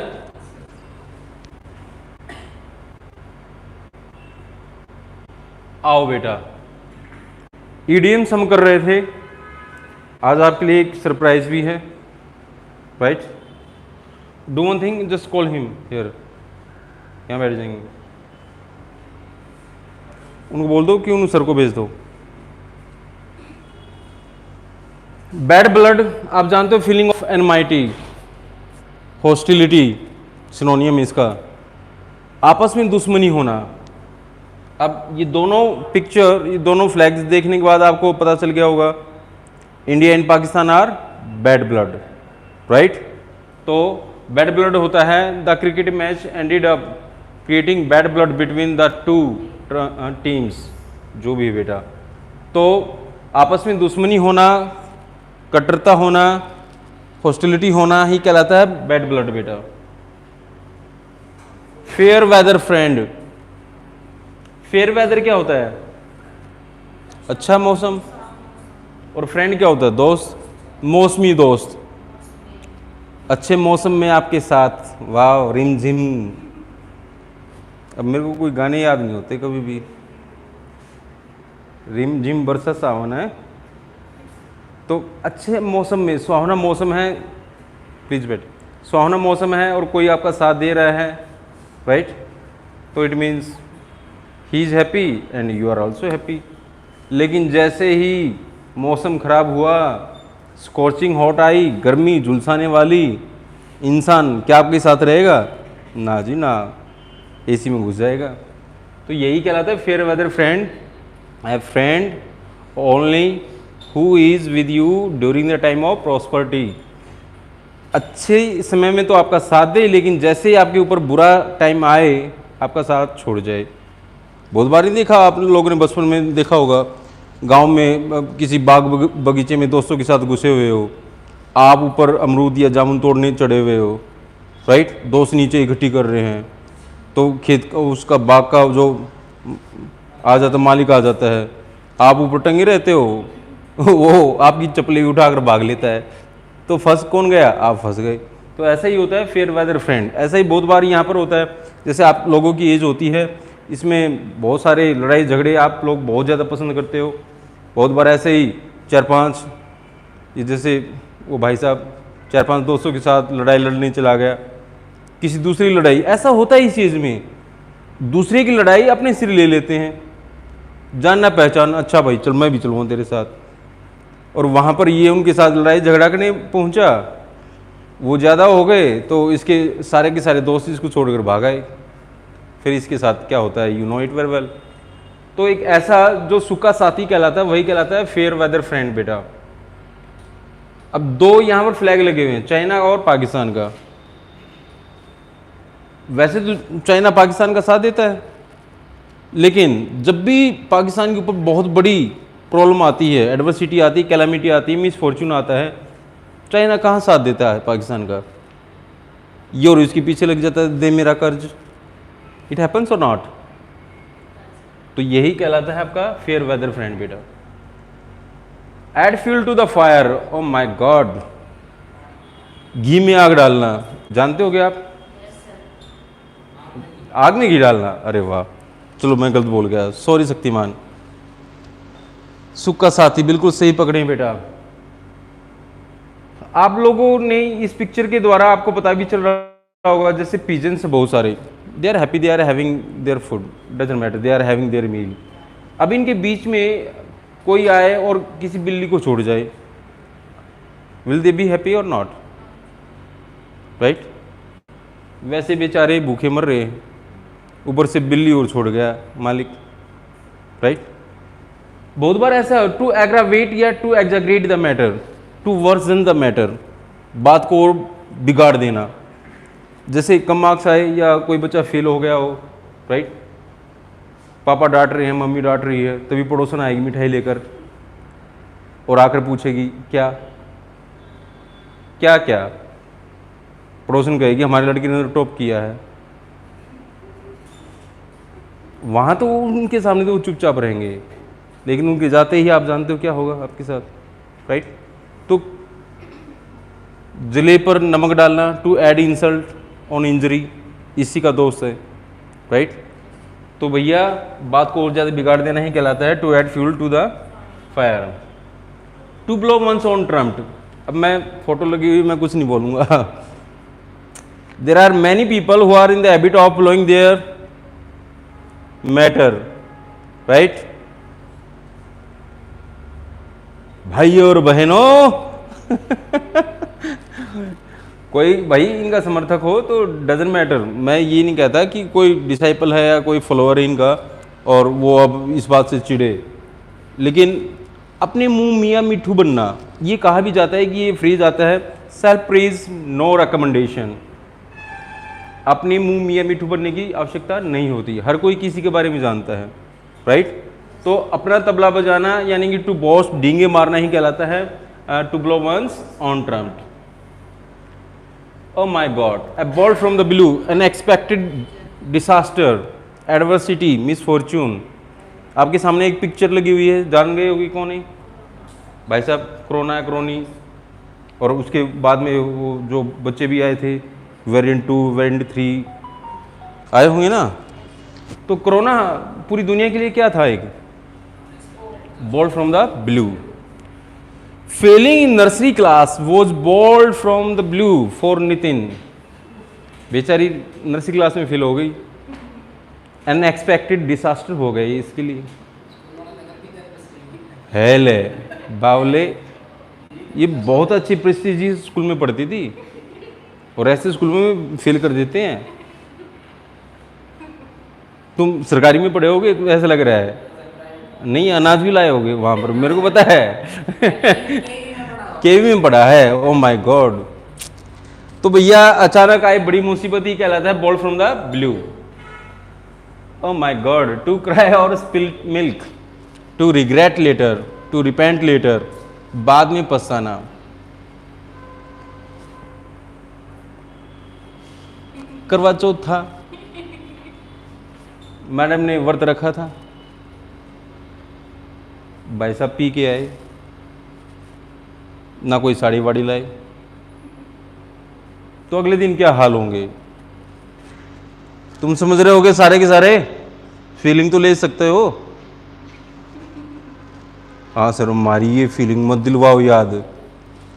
आओ बेटा, ईडीएम्स हम कर रहे थे। आज आपके लिए एक सरप्राइज भी है, right. Do one thing, just call him here. यहाँ बैठ जाएंगे, उनको बोल दो कि उन सर को भेज दो। बैड ब्लड आप जानते हो, फीलिंग ऑफ एनमाइटी, हॉस्टिलिटी सिनोनियम इसका, आपस में दुश्मनी होना। अब ये दोनों पिक्चर, ये दोनों फ्लैग्स देखने के बाद आपको पता चल गया होगा India and Pakistan are bad blood, right. तो बैड ब्लड होता है the cricket match ended up creating bad blood between the two teams, जो भी बेटा। तो आपस में दुश्मनी होना, कट्टरता होना, हॉस्टिलिटी होना ही कहलाता है बैड ब्लड बेटा। Fair weather friend, fair weather क्या होता है? अच्छा मौसम। और फ्रेंड क्या होता है? दोस्त, मौसमी दोस्त। अच्छे मौसम में आपके साथ, वाह रिम झिम। अब मेरे को कोई गाने याद नहीं होते कभी भी। रिम झिम बरसा सावन है, तो अच्छे मौसम में, सुहावना मौसम है, प्लीज बैठ, सुहावना मौसम है और कोई आपका साथ दे रहा है, राइट। तो it means he is happy and you are also happy. लेकिन जैसे ही मौसम खराब हुआ, स्कॉचिंग हॉट आई, गर्मी झुलसाने वाली, इंसान क्या आपके साथ रहेगा? ना जी ना, एसी में घुस जाएगा। तो यही कहलाता है fair weather friend. A friend only who is with you during the time of prosperity. अच्छे समय में तो आपका साथ दे, लेकिन जैसे ही आपके ऊपर बुरा टाइम आए आपका साथ छोड़ जाए। बहुत बार नहीं देखा आप लोगों ने, बचपन में देखा होगा, गांव में किसी बाग बगीचे में दोस्तों के साथ घुसे हुए हो, आप ऊपर अमरूद या जामुन तोड़ने चढ़े हुए हो, राइट। दोस्त नीचे इकट्ठी कर रहे हैं, तो खेत का, उसका बाग का जो आ जाता, मालिक आ जाता है, आप ऊपर टंगे रहते हो, वो आपकी चप्पलें उठाकर भाग लेता है। तो फंस कौन गया? आप फंस गए। तो ऐसा ही होता है फेयर वेदर फ्रेंड। ऐसा ही बहुत बार यहाँ पर होता है, जैसे आप लोगों की एज होती है, इसमें बहुत सारे लड़ाई झगड़े आप लोग बहुत ज़्यादा पसंद करते हो। बहुत बार ऐसे ही 4-5, ये जैसे वो भाई साहब 4-5 दोस्तों के साथ लड़ाई लड़ने चला गया, किसी दूसरी लड़ाई, ऐसा होता है इस चीज़ में, दूसरे की लड़ाई अपने सिर ले लेते हैं, जानना पहचान, अच्छा भाई चल मैं भी चलूँगा तेरे साथ, और वहाँ पर ये उनके साथ लड़ाई झगड़ा करने पहुँचा, वो ज़्यादा हो गए तो इसके सारे के सारे दोस्त इसको छोड़कर भाग आए। फिर इसके साथ क्या होता है, you know it very well. तो एक ऐसा जो सूखा साथी कहलाता है वही कहलाता है फेयर वेदर फ्रेंड बेटा। अब दो यहाँ पर फ्लैग लगे हुए हैं, चाइना और पाकिस्तान का। वैसे तो चाइना पाकिस्तान का साथ देता है, लेकिन जब भी पाकिस्तान के ऊपर बहुत बड़ी प्रॉब्लम आती है, एडवर्सिटी आती है, कैलामिटी आती है, मिस फॉर्चून आता है, चाइना कहाँ साथ देता है पाकिस्तान का? ये और इसके पीछे लग जाता है, दे मेरा कर्ज। It happens or not? तो यही कहलाता है आपका फेयर वेदर फ्रेंड बेटा। Add fuel to the fire, oh my God, घी में आग डालना, जानते हो क्या आप? आग में घी डालना, अरे वाह, चलो मैं गलत बोल गया, सॉरी शक्तिमान। सूखा साथी बिल्कुल सही पकड़े बेटा। आप लोगों ने इस पिक्चर के द्वारा आपको पता भी चल रहा होगा, जैसे पिजन्स बहुत सारे, they are happy, they are having their food, doesn't matter, they are having their meal. अब इनके बीच में कोई आए और किसी बिल्ली को छोड़ जाए, विल दे बी हैप्पी और नॉट? राइट? वैसे बेचारे भूखे मर रहे, ऊपर से बिल्ली और छोड़ गया मालिक। राइट? बहुत बार ऐसा है, टू एग्रावेट या to exaggerate the matter, to worsen the matter, बात को और बिगाड़ देना। जैसे कम मार्क्स आए या कोई बच्चा फेल हो गया हो, राइट, पापा डांट रहे हैं, मम्मी डांट रही है, तभी पड़ोसन आएगी मिठाई लेकर और आकर पूछेगी क्या क्या क्या, पड़ोसन कहेगी हमारे लड़की ने तो टॉप किया है। वहाँ तो उनके सामने तो वो चुपचाप रहेंगे, लेकिन उनके जाते ही आप जानते हो क्या होगा आपके साथ, राइट? तो जिले पर नमक डालना, to add insult on injury, इसी का दोस्त है, राइट? तो भैया बात को और ज़्यादा बिगाड़ देना ही कहलाता है to add fuel to the fire. To blow once on trump, अब मैं फोटो लगी हुई मैं कुछ नहीं बोलूँगा। There are many people who are in the habit of blowing their matter, right? भाई और बहनों कोई भाई इनका समर्थक हो तो डजंट मैटर, मैं ये नहीं कहता कि कोई डिसाइपल है या कोई फॉलोअर है इनका और वो अब इस बात से चिढ़े, लेकिन अपने मुंह मियाँ मिठू बनना, ये कहा भी जाता है कि ये फ्रेज आता है सेल्फ प्रेज नो रिकमेंडेशन। अपने मुंह मियाँ मिठू बनने की आवश्यकता नहीं होती, हर कोई किसी के बारे में जानता है, राइट? तो अपना तबला बजाना यानी कि टू बॉस्ट डींगे मारना ही कहलाता है to blow once on trump. Oh my God, a bolt from the blue, an expected disaster, adversity, misfortune। आपके सामने एक पिक्चर लगी हुई है, जान गए होगी कौन है भाई साहब? कोरोना है, क्रोनी, और उसके बाद में वो जो बच्चे भी आए थे, वेरिएंट 2, वेरिएंट 3 आए होंगे ना। तो कोरोना पूरी दुनिया के लिए क्या था? एक bolt from the blue. Failing in nursery class was bold from the blue for Nitin. बेचारी नर्सरी क्लास में फेल हो गई, अनएक्सपेक्टेड डिसास्टर हो गई इसके लिए। हेले बावले, ये बहुत अच्छी प्रेस्टीजियस स्कूल में पढ़ती थी और ऐसे स्कूल में फेल कर देते हैं। तुम सरकारी में पढ़े होगे तो ऐसा लग रहा है, नहीं अनाज भी लाए होगे वहाँ पर, मेरे को पता है केवी में पढ़ा है। Oh my God. तो भैया अचानक आए बड़ी मुसीबत ही कहलाता है bolt from the blue. Oh my God, to cry over spill milk, to regret later, to repent later, बाद में पछताना। करवा चौथ था, मैडम ने व्रत रखा था, भाई साहब पी के आए, ना कोई साड़ी वाड़ी लाए, तो अगले दिन क्या हाल होंगे तुम समझ रहे होगे सारे के सारे। फीलिंग तो ले सकते हो। हाँ सर हमारी ये फीलिंग मत दिलवाओ याद,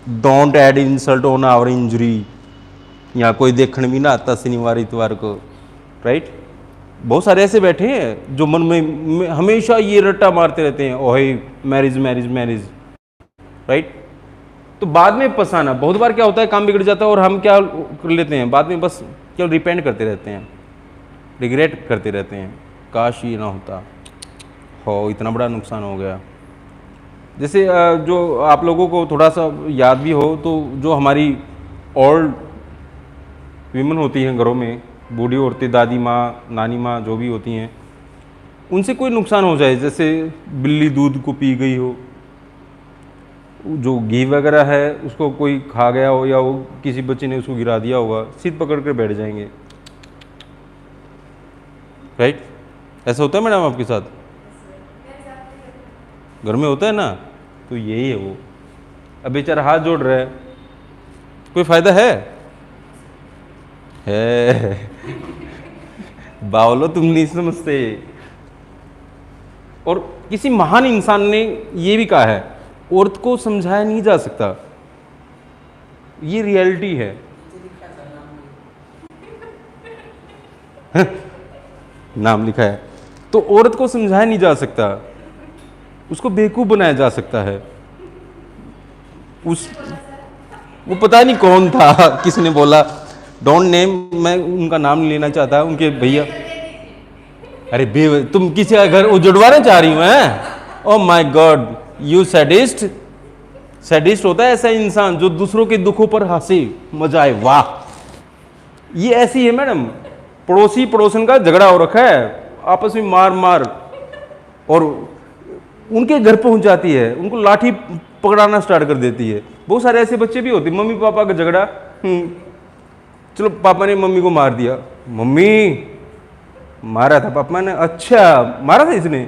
don't add insult on our injury. यहाँ कोई देखने भी ना आता शनिवार इतवार को, राइट। बहुत सारे ऐसे बैठे हैं जो मन में हमेशा ये रट्टा मारते रहते हैं, ओहे मैरिज मैरिज मैरिज, राइट। तो बाद में पछताना, बहुत बार क्या होता है काम बिगड़ जाता है और हम क्या कर लेते हैं बाद में, बस केवल रिपेंट करते रहते हैं, रिग्रेट करते रहते हैं, काश ये ना होता, हो इतना बड़ा नुकसान हो गया। जैसे जो आप लोगों को थोड़ा सा याद भी हो तो जो हमारी ओल्ड वीमेन होती हैं घरों में, बूढ़ी औरतें, दादी माँ, नानी माँ जो भी होती हैं, उनसे कोई नुकसान हो जाए, जैसे बिल्ली दूध को पी गई हो, जो घी वगैरह है उसको कोई खा गया हो, या वो किसी बच्चे ने उसको गिरा दिया होगा, सिर पकड़ कर बैठ जाएंगे, राइट। ऐसा होता है मैडम आपके साथ? घर में होता है ना, तो यही है वो। अब बेचारा हाथ जोड़ रहा है, कोई फायदा है बावलो तुम नहीं समझते। और किसी महान इंसान ने ये भी कहा है, औरत को समझाया नहीं जा सकता, ये रियलिटी है। नाम लिखा है। तो औरत को समझाया नहीं जा सकता, उसको बेवकूफ बनाया जा सकता है। वो पता नहीं कौन था, किसने बोला, डोंट नेम, मैं उनका नाम नहीं लेना चाहता, उनके भैया। अरे तुम किसी का घर उजड़वाना चाह रही हो हैं? Oh my God, you sadist. Sadist होता है ऐसा इंसान जो दूसरों के दुखों पर हंसे, मजा आए, वाह। ये ऐसी है मैडम, पड़ोसी पड़ोसन का झगड़ा हो रखा है, आपस में मार मार, और उनके घर पहुंच जाती है, उनको लाठी पकड़ाना स्टार्ट कर देती है। बहुत सारे ऐसे बच्चे भी होते हैं, मम्मी पापा का झगड़ा, चलो पापा ने मम्मी को मार दिया, मम्मी मारा था पापा ने, अच्छा मारा था इसने,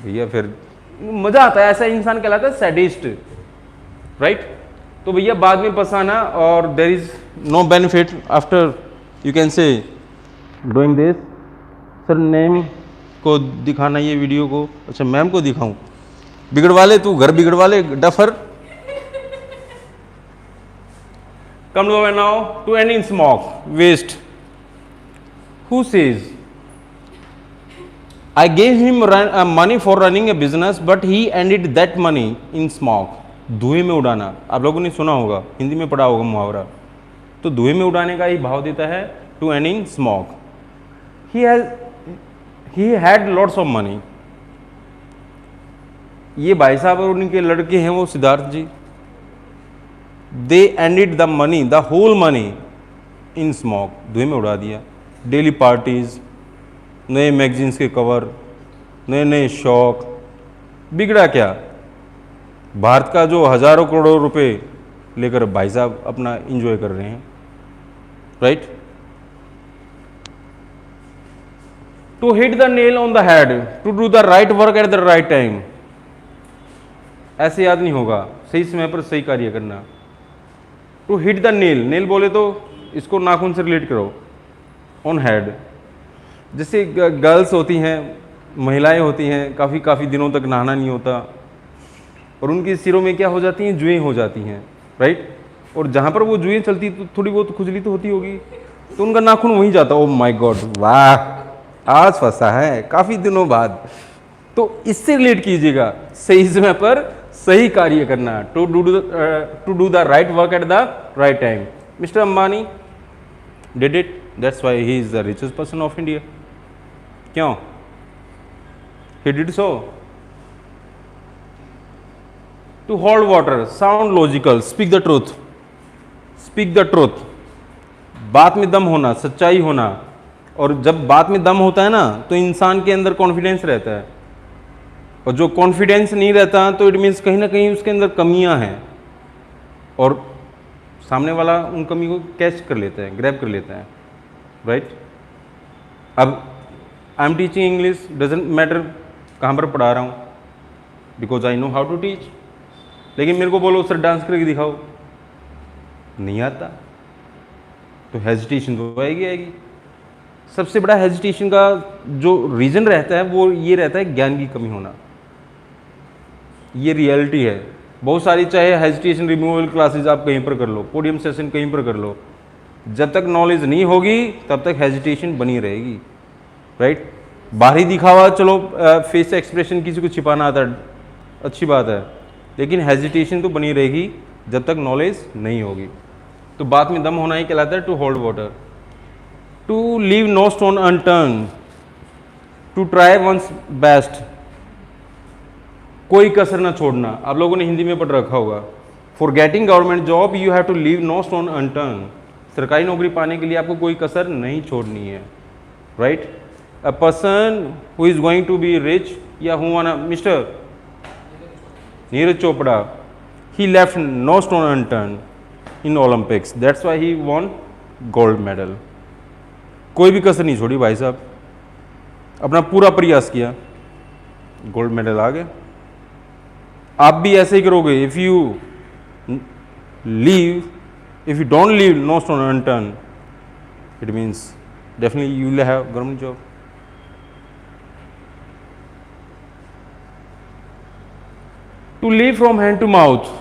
भैया फिर मजा आता है, ऐसा इंसान कहलाता है सैडिस्ट, राइट। तो भैया बाद में पछताना, और there is no benefit after you can say doing this. Surname को दिखाना ये वीडियो को, अच्छा मैम को दिखाऊं, बिगड़वा ले तू, घर बिगड़वा ले duffer. Come to now to ending smoke waste. Who says? I gave him money for running a business, but he ended that money in smoke. धुएं में उड़ाना, आप लोगों ने सुना होगा, हिंदी में पढ़ा होगा मुहावरा। तो धुएं में उड़ाने का ही भाव देता है to ending smoke. He had lots of money. ये भाई साहब और उनके लड़के हैं वो सिद्धार्थ जी, they ended the money, the whole money in smoke, धुएं में उड़ा दिया। डेली पार्टीज, नए मैगजीन्स के कवर, नए नए शौक, बिगड़ा क्या? भारत का जो हजारों करोड़ों रुपए लेकर भाई साहब अपना एंजॉय कर रहे हैं, right. To hit the nail on the head, to do the right work at the right time, ऐसे याद नहीं होगा, सही समय पर सही कार्य करना। To hit the nail, nail बोले तो इसको नाखून से रिलेट करो, ऑन हेड। जैसे गर्ल्स होती हैं, महिलाएं होती हैं, काफ़ी दिनों तक नहाना नहीं होता, और उनके सिरों में क्या हो जाती हैं, जुएं हो जाती हैं, राइट। और जहाँ पर वो जुएं चलती तो थोड़ी बहुत खुजली तो होती होगी, तो उनका नाखून वहीं जाता। ओह माय गॉड, वाह आज फंसा है काफ़ी दिनों बाद। तो इससे रिलेट कीजिएगा, सही समय पर सही कार्य करना, to do the right work at the right time. Mister Ambani did it, that's why he is the richest person of India. क्यों? He did so. To hold water, sound logical, speak the truth, speak the truth, बात में दम होना, सच्चाई होना। और जब बात में दम होता है ना, तो इंसान के अंदर कॉन्फिडेंस रहता है, और जो कॉन्फिडेंस नहीं रहता तो इट मीन्स कहीं ना कहीं उसके अंदर कमियां हैं, और सामने वाला उन कमी को कैच कर लेता है, ग्रैब कर लेता है, राइट। अब I am teaching English, doesn't matter कहाँ पर पढ़ा रहा हूँ, because I know how to teach. लेकिन मेरे को बोलो सर डांस करके दिखाओ, नहीं आता, तो हेजिटेशन तो आएगी। सबसे बड़ा हेजिटेशन का जो रीज़न रहता है वो ये रहता है ज्ञान की कमी होना। ये रियलिटी है। बहुत सारी चाहे हेजिटेशन रिमूवल क्लासेस आप कहीं पर कर लो, पोडियम सेशन कहीं पर कर लो, जब तक नॉलेज नहीं होगी तब तक हेजिटेशन बनी रहेगी, राइट। बाहरी दिखावा, चलो फेस एक्सप्रेशन किसी को छिपाना आता है, अच्छी बात है, लेकिन हेजिटेशन तो बनी रहेगी जब तक नॉलेज नहीं होगी। तो बात में दम होना ही कहलाता है to hold water. To leave no stone unturn, to try once best, कोई कसर ना छोड़ना। आप लोगों ने हिंदी में पढ़ रखा होगा, for getting government job you have to leave no stone unturn. सरकारी नौकरी पाने के लिए आपको कोई कसर नहीं छोड़नी है, right. A person who is going to be rich, या who wanna mister Neeraj Chopra, he left no stone unturned in Olympics, that's why he won gold medal। कोई भी कसर नहीं छोड़ी भाई साहब, अपना पूरा प्रयास किया, गोल्ड मेडल आ गया। आप भी ऐसे ही करोगे, if you don't leave no stone unturn, it means definitely you will have government job. To leave from hand to mouth,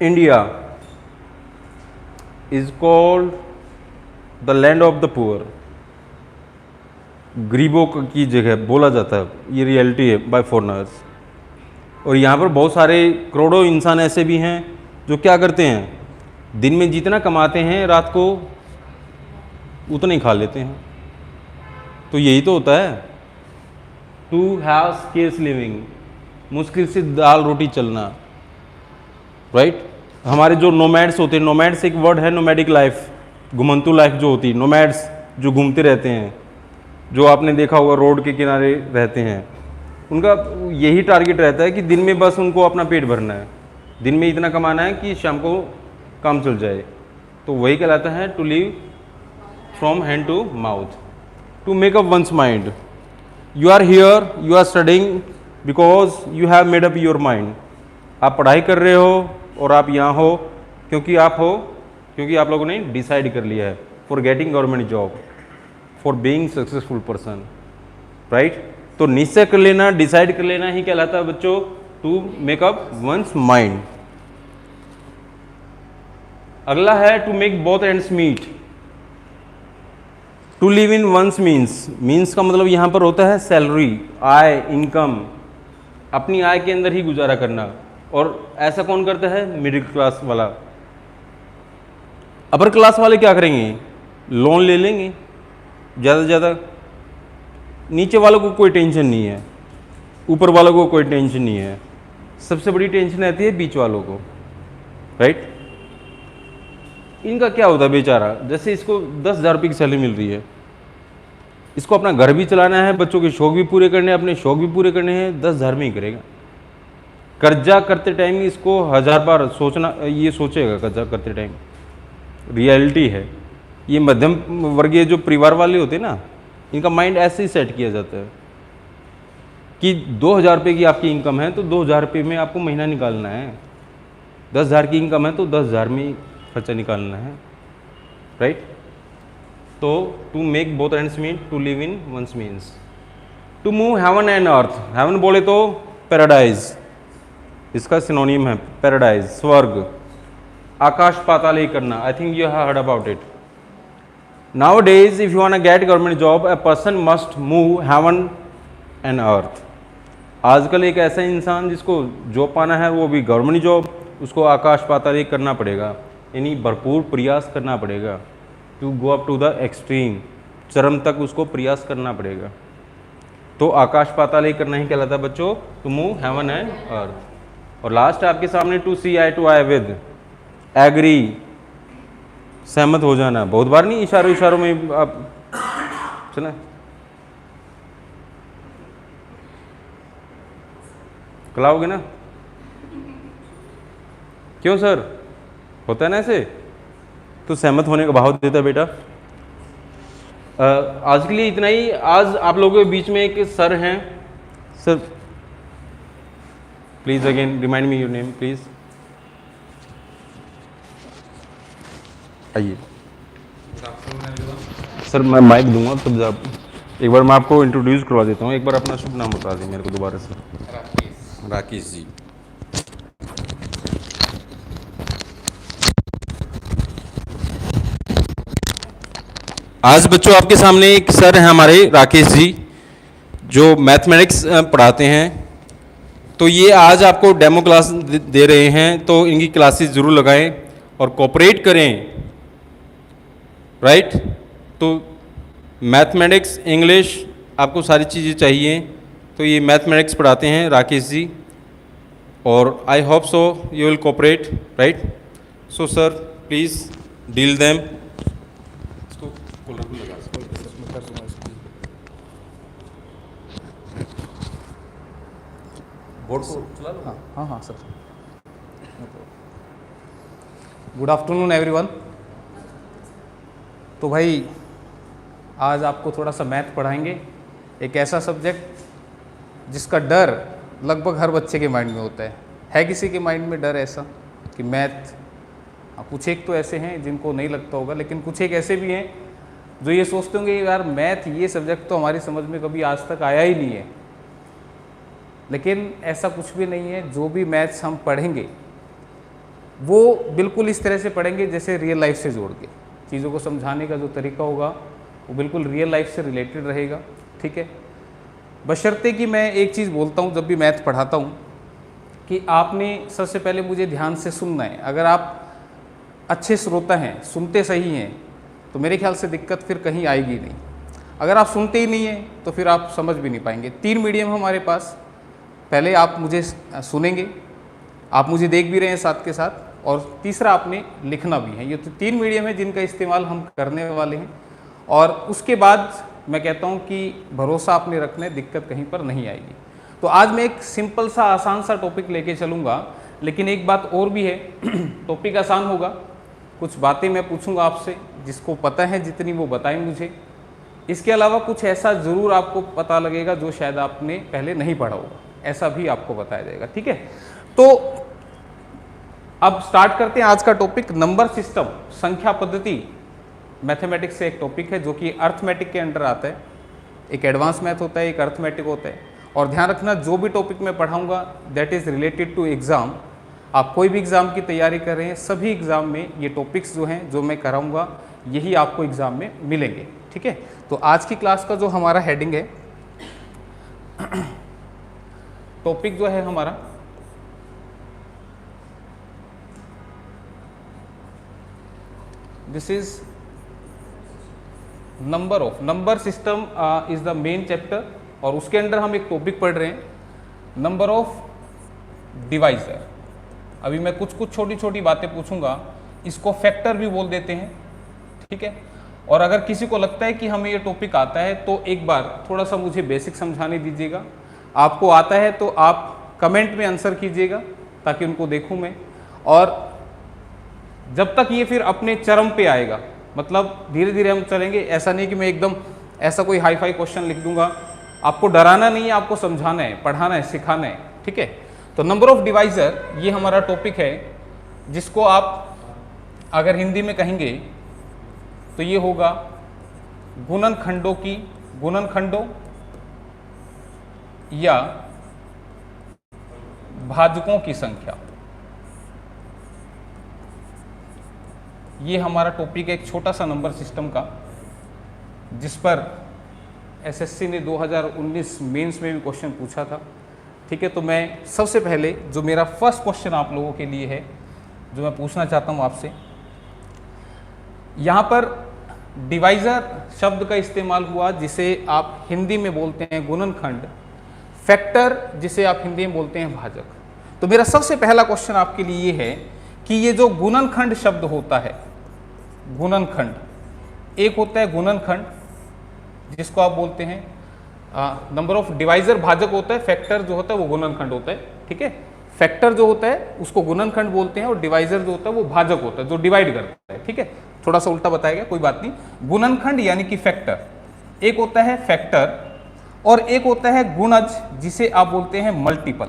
India is called the land of the poor. गरीबों की जगह बोला जाता है, ये रियलिटी है बाय फॉरेनर्स। और यहाँ पर बहुत सारे करोड़ों इंसान ऐसे भी हैं जो क्या करते हैं, दिन में जितना कमाते हैं रात को उतना ही खा लेते हैं। तो यही तो होता है टू हैव स्केर्स लिविंग, मुश्किल से दाल रोटी चलना, राइट। हमारे जो नोमैड्स होते हैं, नोमैड्स एक वर्ड है, नोमैडिक लाइफ, घुमंतु लाइफ जो होती है, नोमैड्स जो घूमते रहते हैं, जो आपने देखा होगा रोड के किनारे रहते हैं, उनका यही टारगेट रहता है कि दिन में बस उनको अपना पेट भरना है, दिन में इतना कमाना है कि शाम को काम चल जाए। तो वही कहलाता है to live from hand to mouth, to make up once mind. You are here, you are studying because you have made up your mind. आप पढ़ाई कर रहे हो और आप यहाँ हो क्योंकि आप लोगों ने डिसाइड कर लिया है for getting government job, for being successful person, right. तो निश्चय कर लेना, डिसाइड कर लेना ही कहलाता है बच्चों to make up once mind. अगला है to make both ends meet. To live in once means का मतलब यहां पर होता है सैलरी, आय, इनकम, अपनी आय के अंदर ही गुजारा करना। और ऐसा कौन करता है, मिडिल क्लास वाला। अपर क्लास वाले क्या करेंगे, लोन ले लेंगे ज़्यादा से ज़्यादा। नीचे वालों को कोई टेंशन नहीं है, ऊपर वालों को कोई टेंशन नहीं है। सबसे बड़ी टेंशन रहती है बीच वालों को, राइट। इनका क्या होता है बेचारा, जैसे इसको 10,000 रुपये की सैलरी मिल रही है, इसको अपना घर भी चलाना है, बच्चों के शौक भी पूरे करने हैं, अपने शौक भी पूरे करने हैं, 10,000 में ही करेगा। कर्जा करते टाइम इसको 1000 बार सोचना, ये सोचेगा कर्जा करते टाइम। रियलिटी है, ये मध्यम वर्गीय जो परिवार वाले होते हैं ना, इनका माइंड ऐसे ही सेट किया जाता है कि 2,000 रुपये की आपकी इनकम है तो 2,000 रुपये में आपको महीना निकालना है, 10,000 की इनकम है तो 10,000 में खर्चा निकालना है, राइट। तो to make both ends meet, to live in once means to move heaven and earth. Heaven बोले तो पैराडाइज, इसका सिनोनिम है पैराडाइज, स्वर्ग। आकाश पाताल ही करना, आई think you have heard about it. Nowadays, if you want to get government job, a person must move heaven and earth. आजकल एक ऐसा इंसान जिसको जॉब पाना है वो भी गवर्नमेंट जॉब, उसको आकाश पाताल ही करना पड़ेगा, यानी भरपूर प्रयास करना पड़ेगा। To go up to the extreme, चरम तक उसको प्रयास करना पड़ेगा। तो आकाश पाताल ही करना ही कहलाता है बच्चों to move heaven and earth. और लास्ट आपके सामने to see eye to eye with, agree, सहमत हो जाना। बहुत बार नहीं, इशारों में आप चला कलाओगे ना, क्यों सर, होता है ना ऐसे, तो सहमत होने का भाव देता है बेटा। आज के लिए इतना ही। आज आप लोगों के बीच में एक सर हैं, sir please again remind me your name please. आइए सर, मैं माइक दूंगा तब आप, एक बार मैं आपको इंट्रोड्यूस करवा देता हूँ। एक बार अपना शुभ नाम बता दें मेरे को दोबारा से। राकेश राकेश जी, आज बच्चों आपके सामने एक सर हैं हमारे राकेश जी, जो मैथमेटिक्स पढ़ाते हैं। तो ये आज आपको डेमो क्लास दे रहे हैं, तो इनकी क्लासेस ज़रूर लगाएं और कोऑपरेट करें, राइट। तो मैथमेटिक्स, इंग्लिश, आपको सारी चीज़ें चाहिए। तो ये मैथमेटिक्स पढ़ाते हैं राकेश जी, और I hope so you will cooperate, right. So sir please deal them. Board को चला लो। हाँ हाँ सर। Good afternoon everyone. तो भाई आज आपको थोड़ा सा मैथ पढ़ाएंगे, एक ऐसा सब्जेक्ट जिसका डर लगभग हर बच्चे के माइंड में होता है किसी के माइंड में डर ऐसा कि मैथ? कुछ एक तो ऐसे हैं जिनको नहीं लगता होगा, लेकिन कुछ एक ऐसे भी हैं जो ये सोचते होंगे यार मैथ ये सब्जेक्ट तो हमारी समझ में कभी आज तक आया ही नहीं है। लेकिन ऐसा कुछ भी नहीं है, जो भी मैथ्स हम पढ़ेंगे वो बिल्कुल इस तरह से पढ़ेंगे जैसे रियल लाइफ से जोड़ के। चीज़ों को समझाने का जो तरीका होगा वो बिल्कुल रियल लाइफ से रिलेटेड रहेगा, ठीक है। बशर्ते कि मैं एक चीज़ बोलता हूँ जब भी मैथ पढ़ाता हूँ कि आपने सबसे पहले मुझे ध्यान से सुनना है। अगर आप अच्छे श्रोता हैं, सुनते सही हैं, तो मेरे ख्याल से दिक्कत फिर कहीं आएगी नहीं। अगर आप सुनते ही नहीं हैं तो फिर आप समझ भी नहीं पाएंगे। 3 मीडियम हमारे पास, पहले आप मुझे सुनेंगे, आप मुझे देख भी रहे हैं साथ के साथ, और तीसरा आपने लिखना भी है। ये तो 3 मीडियम है जिनका इस्तेमाल हम करने वाले हैं। और उसके बाद मैं कहता हूँ कि भरोसा आपने रखना है, दिक्कत कहीं पर नहीं आएगी। तो आज मैं एक सिंपल सा आसान सा टॉपिक लेके चलूँगा, लेकिन एक बात और भी है टॉपिक आसान होगा, कुछ बातें मैं पूछूंगा आपसे, जिसको पता है जितनी वो बताएं मुझे। इसके अलावा कुछ ऐसा ज़रूर आपको पता लगेगा जो शायद आपने पहले नहीं पढ़ा होगा, ऐसा भी आपको बताया जाएगा, ठीक है। तो अब स्टार्ट करते हैं आज का टॉपिक, नंबर सिस्टम, संख्या पद्धति। मैथमेटिक्स से एक टॉपिक है जो कि अर्थमेटिक के अंडर आता है। एक एडवांस मैथ होता है, एक अर्थमेटिक होता है। और ध्यान रखना जो भी टॉपिक मैं पढ़ाऊंगा that is related to exam. आप कोई भी एग्ज़ाम की तैयारी कर रहे हैं, सभी एग्ज़ाम में ये टॉपिक्स जो हैं जो मैं कराऊंगा यही आपको एग्ज़ाम में मिलेंगे, ठीक है। तो आज की क्लास का जो हमारा हेडिंग है, टॉपिक जो है हमारा this is number system is the main chapter. और उसके अंदर हम एक टॉपिक पढ़ रहे हैं, नंबर ऑफ डिवाइजर। अभी मैं कुछ छोटी छोटी बातें पूछूंगा, इसको फैक्टर भी बोल देते हैं, ठीक है। और अगर किसी को लगता है कि हमें ये टॉपिक आता है तो एक बार थोड़ा सा मुझे बेसिक समझाने दीजिएगा। आपको आता है तो आप कमेंट में आंसर कीजिएगा ताकि उनको देखूं मैं। और जब तक ये फिर अपने चरम पे आएगा, मतलब धीरे धीरे हम चलेंगे, ऐसा नहीं कि मैं एकदम ऐसा कोई हाई फाई क्वेश्चन लिख दूंगा। आपको डराना नहीं है, आपको समझाना है, पढ़ाना है, सिखाना है, ठीक है। तो नंबर ऑफ डिवाइजर ये हमारा टॉपिक है, जिसको आप अगर हिंदी में कहेंगे तो ये होगा गुणनखंडों या भाजकों की संख्या। ये हमारा टॉपिक है एक छोटा सा नंबर सिस्टम का, जिस पर एसएससी ने 2019 मेंस में भी क्वेश्चन पूछा था, ठीक है। तो मैं सबसे पहले जो मेरा फर्स्ट क्वेश्चन आप लोगों के लिए है, जो मैं पूछना चाहता हूं आपसे, यहाँ पर डिवाइजर शब्द का इस्तेमाल हुआ जिसे आप हिंदी में बोलते हैं गुणनखंड, फैक्टर जिसे आप हिंदी में बोलते हैं भाजक। तो मेरा सबसे पहला क्वेश्चन आपके लिए ये है कि ये जो गुणनखंड शब्द होता है, गुणनखंड, एक होता है गुणनखंड जिसको आप बोलते हैं नंबर ऑफ डिवाइजर, भाजक होता है, फैक्टर जो होता है वो गुणनखंड होता है, ठीक है। फैक्टर जो होता है उसको गुणनखंड बोलते हैं, और डिवाइजर जो होता है वो भाजक होता है, जो डिवाइड करता है, ठीक है। थोड़ा सा उल्टा बताया गया, कोई बात नहीं। गुणनखंड यानी कि फैक्टर, एक होता है फैक्टर और एक होता है गुणज जिसे आप बोलते हैं मल्टीपल।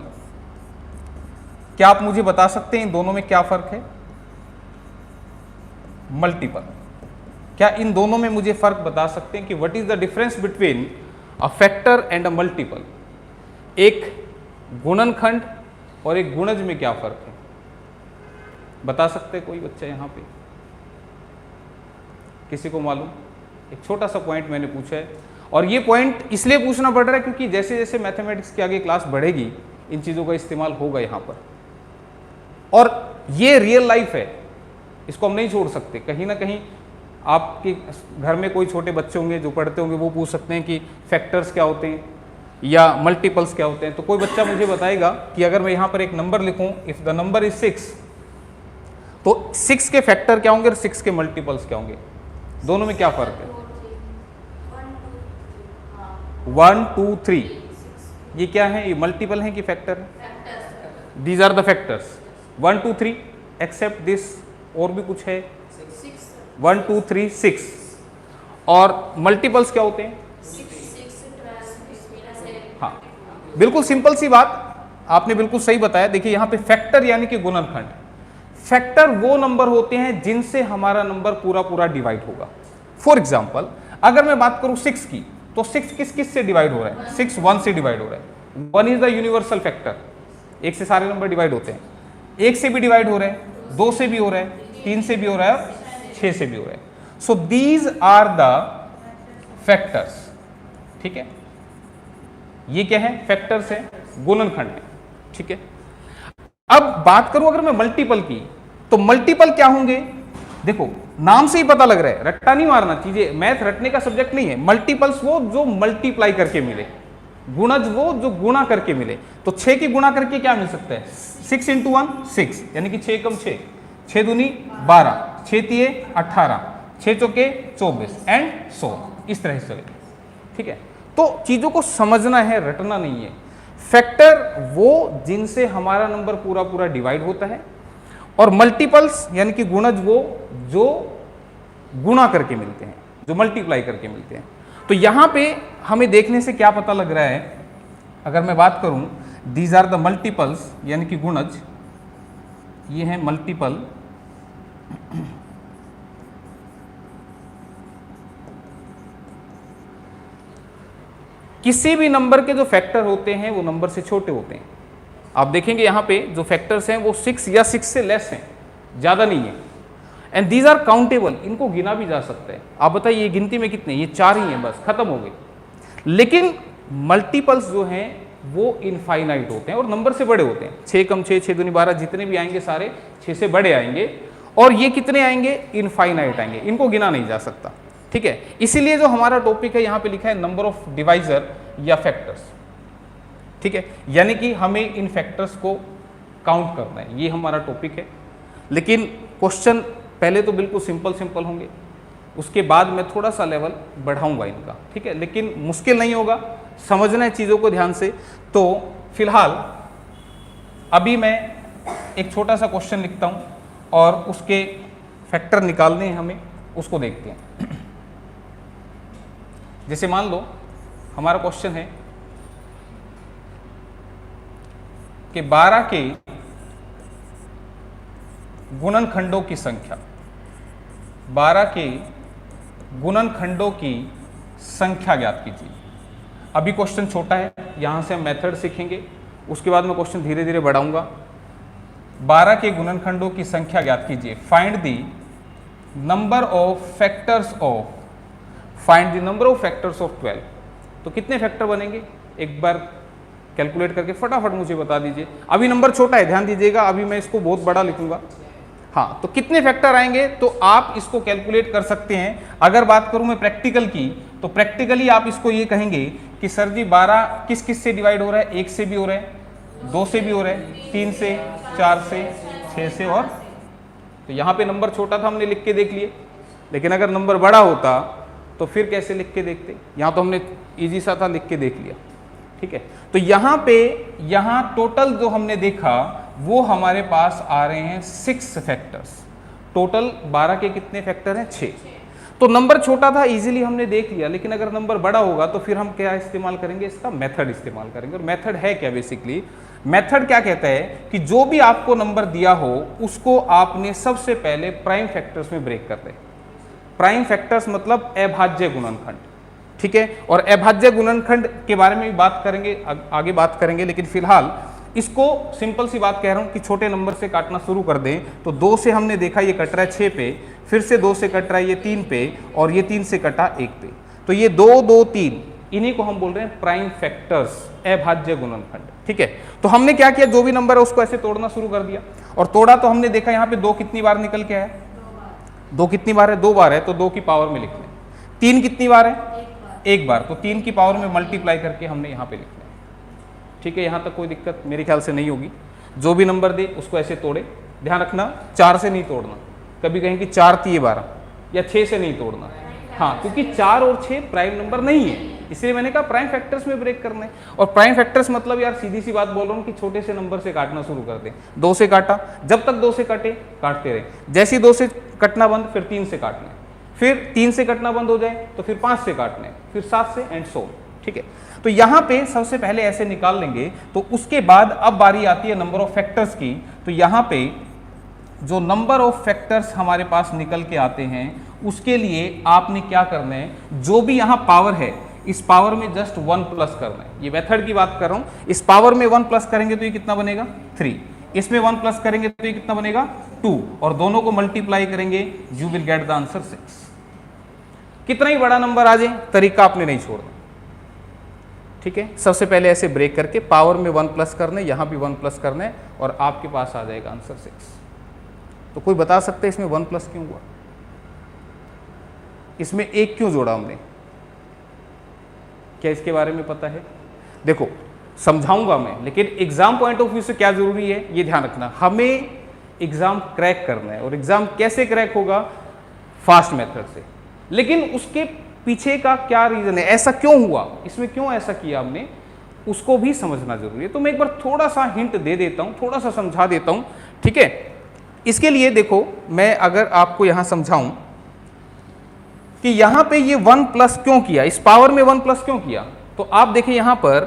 क्या आप मुझे बता सकते हैं इन दोनों में क्या फर्क है? मल्टीपल, क्या इन दोनों में मुझे फर्क बता सकते हैं कि what is the difference between a factor and a multiple? एक गुणनखंड और एक गुणज में क्या फर्क है, बता सकते हैं कोई बच्चा यहाँ पे? किसी को मालूम? एक छोटा सा पॉइंट मैंने पूछा है, और ये पॉइंट इसलिए पूछना पड़ रहा है क्योंकि जैसे जैसे मैथमेटिक्स की आगे क्लास बढ़ेगी इन चीज़ों का इस्तेमाल होगा यहाँ पर, और ये रियल लाइफ है, इसको हम नहीं छोड़ सकते। कहीं ना कहीं आपके घर में कोई छोटे बच्चे होंगे जो पढ़ते होंगे, वो पूछ सकते हैं कि फैक्टर्स क्या होते हैं या मल्टीपल्स क्या होते हैं। तो कोई बच्चा मुझे बताएगा कि अगर मैं यहाँ पर एक नंबर लिखूँ, इफ़ द नंबर इज 6, तो 6 के फैक्टर क्या होंगे और 6 के मल्टीपल्स क्या होंगे, दोनों में क्या फ़र्क है? 1 2 3 ये क्या है, ये मल्टीपल है कि फैक्टर है? These are the factors 1 2 3 except this, और भी कुछ है? 1 2 3 6। और मल्टीपल्स क्या होते हैं? हाँ, बिल्कुल सिंपल सी बात, आपने बिल्कुल सही बताया। देखिए यहाँ पे फैक्टर यानी कि गुणनखंड, फैक्टर वो नंबर होते हैं जिनसे हमारा नंबर पूरा पूरा डिवाइड होगा। फॉर एग्जाम्पल अगर मैं बात करूं 6 की, तो 6 किस किस से डिवाइड हो रहा है? 6 1 से डिवाइड हो रहा है। 1 इज द यूनिवर्सल फैक्टर, 1 से सारे नंबर डिवाइड होते हैं। 1 से भी डिवाइड हो रहे हैं, 2 से भी हो रहा है, 3 से भी हो रहा है, और 6 से भी हो रहा है। So these are the factors. ठीक है, ये क्या है? फैक्टर्स है, गुणनखंड है। ठीक है, अब बात करूं अगर मैं मल्टीपल की, तो मल्टीपल क्या होंगे? देखो नाम से ही पता लग रहा है, रट्टा नहीं मारना, चीजें मैथ रटने का सब्जेक्ट नहीं है। मल्टीपल्स वो जो मल्टीप्लाई करके मिले, गुणज वो जो गुणा करके मिले। तो 6 की गुणा करके क्या मिल सकता है? 6 × 1 6, यानी कि 6 कम 6, 6 दूनी 12, 6 तिये 18, 6 चौके 24 एंड सो, इस तरह से। ठीक है, तो चीजों को समझना है, रटना नहीं है। फैक्टर वो जिनसे हमारा नंबर पूरा पूरा डिवाइड होता है, और मल्टीपल्स यानी कि गुणज वो जो गुणा करके मिलते हैं, जो मल्टीप्लाई करके मिलते हैं। तो यहां पे हमें देखने से क्या पता लग रहा है, अगर मैं बात करूं दीज आर द मल्टीपल्स यानी कि गुणज, ये है मल्टीपल, किसी भी नंबर के जो फैक्टर होते हैं वो नंबर से छोटे होते हैं। आप देखेंगे यहाँ पे जो फैक्टर्स हैं वो 6 या 6 से लेस हैं, ज़्यादा नहीं है। एंड दीज आर काउंटेबल, इनको गिना भी जा सकता है। आप बताइए ये गिनती में कितने? ये 4 ही हैं, बस खत्म हो गई। लेकिन मल्टीपल्स जो हैं वो इनफाइनाइट होते हैं और नंबर से बड़े होते हैं। 6 कम 6, 6 दूनी 12, जितने भी आएंगे सारे 6 से बड़े आएंगे, और ये कितने आएंगे? इनफाइनाइट आएंगे, इनको गिना नहीं जा सकता। ठीक है, इसीलिए जो हमारा टॉपिक है यहाँ पे लिखा है नंबर ऑफ डिवाइजर या फैक्टर्स। ठीक है, यानी कि हमें इन फैक्टर्स को काउंट करना है, ये हमारा टॉपिक है। लेकिन क्वेश्चन पहले तो बिल्कुल सिंपल सिंपल होंगे, उसके बाद मैं थोड़ा सा लेवल बढ़ाऊंगा इनका। ठीक है, लेकिन मुश्किल नहीं होगा, समझना है चीज़ों को ध्यान से। तो फिलहाल अभी मैं एक छोटा सा क्वेश्चन लिखता हूँ और उसके फैक्टर निकालने हैं हमें, उसको देखते हैं। जैसे मान लो हमारा क्वेश्चन है कि 12 के गुणनखंडों की संख्या, 12 के गुणनखंडों की संख्या ज्ञात कीजिए। अभी क्वेश्चन छोटा है, यहां से हम मेथड सीखेंगे, उसके बाद मैं क्वेश्चन धीरे धीरे बढ़ाऊंगा। 12 के गुणनखंडों की संख्या ज्ञात कीजिए। Find the number of factors of, find the number of factors of 12। तो कितने फैक्टर बनेंगे एक बार कैलकुलेट करके फटाफट मुझे बता दीजिए। अभी नंबर छोटा है, ध्यान दीजिएगा, अभी मैं इसको बहुत बड़ा लिखूंगा। हाँ, तो कितने फैक्टर आएंगे तो आप इसको कैलकुलेट कर सकते हैं। अगर बात करूं मैं प्रैक्टिकल की, तो प्रैक्टिकली आप इसको ये कहेंगे कि सर जी 12 किस किस से डिवाइड हो रहा है? 1 से भी हो रहा है, 2 से भी हो रहा है, 3 से, 4 से, 6 से, और तो यहाँ पे नंबर छोटा था हमने लिख के देख लिए, लेकिन अगर नंबर बड़ा होता तो फिर कैसे लिख के देखते? यहाँ तो हमने इजी सा था, लिख के देख लिया। ठीक है, तो यहाँ पे यहाँ टोटल जो हमने देखा वो हमारे पास आ रहे हैं 6 फैक्टर्स। टोटल 12 के कितने फैक्टर हैं? 6। तो नंबर छोटा था, इजीली हमने देख लिया, लेकिन अगर नंबर बड़ा होगा तो फिर हम क्या इस्तेमाल करेंगे? इसका मेथड इस्तेमाल करेंगे। और मेथड है क्या? बेसिकली मेथड क्या कहता है कि जो भी आपको नंबर दिया हो उसको आपने सबसे पहले प्राइम फैक्टर्स में ब्रेक कर दे। प्राइम फैक्टर्स मतलब अभाज्य गुणनखंड। ठीक है, और अभाज्य गुणनखंड के बारे में भी बात करेंगे, आगे बात करेंगे, लेकिन फिलहाल इसको सिंपल सी बात कह रहा हूं कि छोटे नंबर से काटना शुरू कर दें तो 2 से हमने देखा ये कट रहा है 6 पे, फिर से 2 से कट रहा है ये 3 पे, और ये 3 से कटा 1 पे। तो ये 2 2 3 इन्हीं को हम बोल रहे हैं प्राइम फैक्टर्स, अभाज्य गुणनखंड। ठीक है, तो हमने क्या किया, जो भी नंबर है उसको ऐसे तोड़ना शुरू कर दिया, और तोड़ा तो हमने देखा यहाँ पे 2 कितनी बार निकल के आया, 2 कितनी बार है, 2 बार है, तो 2 की पावर में लिखना है। 3 कितनी बार है, 1 बार, तो 3 की पावर में मल्टीप्लाई करके हमने यहाँ पे लिखना है। ठीक है, यहाँ तक कोई दिक्कत मेरे ख्याल से नहीं होगी। जो भी नंबर दे उसको ऐसे तोड़े, ध्यान रखना 4 से नहीं तोड़ना, कभी कहें कि 4 3 12 या 6 से नहीं तोड़ना, हाँ, क्योंकि 4 और 6 प्राइम नंबर नहीं है, इसलिए मैंने कहा प्राइम फैक्टर्स में ब्रेक करना है। और प्राइम फैक्टर्स मतलब यार सीधी सी बात बोल रहा हूँ कि छोटे से नंबर से काटना शुरू कर दें। 2 से काटा, जब तक 2 से कटे काटते रहे, जैसे ही 2 से कटना बंद फिर 3 से काटना है, फिर 3 से कटना बंद हो जाए तो फिर 5 से काटना है, फिर 7 से एंड सो। ठीक है, तो यहाँ पे सबसे पहले ऐसे निकाल लेंगे, तो उसके बाद अब बारी आती है नंबर ऑफ फैक्टर्स की। तो यहाँ पे जो नंबर ऑफ फैक्टर्स हमारे पास निकल के आते हैं उसके लिए आपने क्या करना है, जो भी यहाँ पावर है इस पावर में जस्ट 1 प्लस करना है। ये मेथड की बात कर रहा हूं, इस पावर में 1 प्लस करेंगे तो ये कितना बनेगा 3, इसमें 1 प्लस करेंगे तो ये कितना बनेगा 2, और दोनों को मल्टीप्लाई करेंगे you will get the answer 6। कितना ही बड़ा नंबर आ जाए तरीका आपने नहीं छोड़ना। ठीक है, सबसे पहले ऐसे ब्रेक करके पावर में 1 प्लस करना है, यहां भी 1 प्लस करना है, और आपके पास आ जाएगा आंसर 6। तो कोई बता सकते हैं इसमें 1 प्लस क्यों हुआ, इसमें 1 क्यों जोड़ा हमने, क्या इसके बारे में पता है? देखो समझाऊंगा मैं, लेकिन एग्जाम पॉइंट ऑफ व्यू से क्या जरूरी है ये ध्यान रखना, हमें एग्जाम क्रैक करना है, और एग्जाम कैसे क्रैक होगा, फास्ट मेथड से। लेकिन उसके पीछे का क्या रीजन है, ऐसा क्यों हुआ, इसमें क्यों ऐसा किया हमने, उसको भी समझना जरूरी है। तो मैं एक बार थोड़ा सा हिंट दे देता हूं, थोड़ा सा समझा देता हूं। ठीक है, इसके लिए देखो मैं अगर आपको यहां समझाऊं कि यहां पे ये 1 प्लस क्यों किया, इस पावर में 1 प्लस क्यों किया, तो आप देखें यहां पर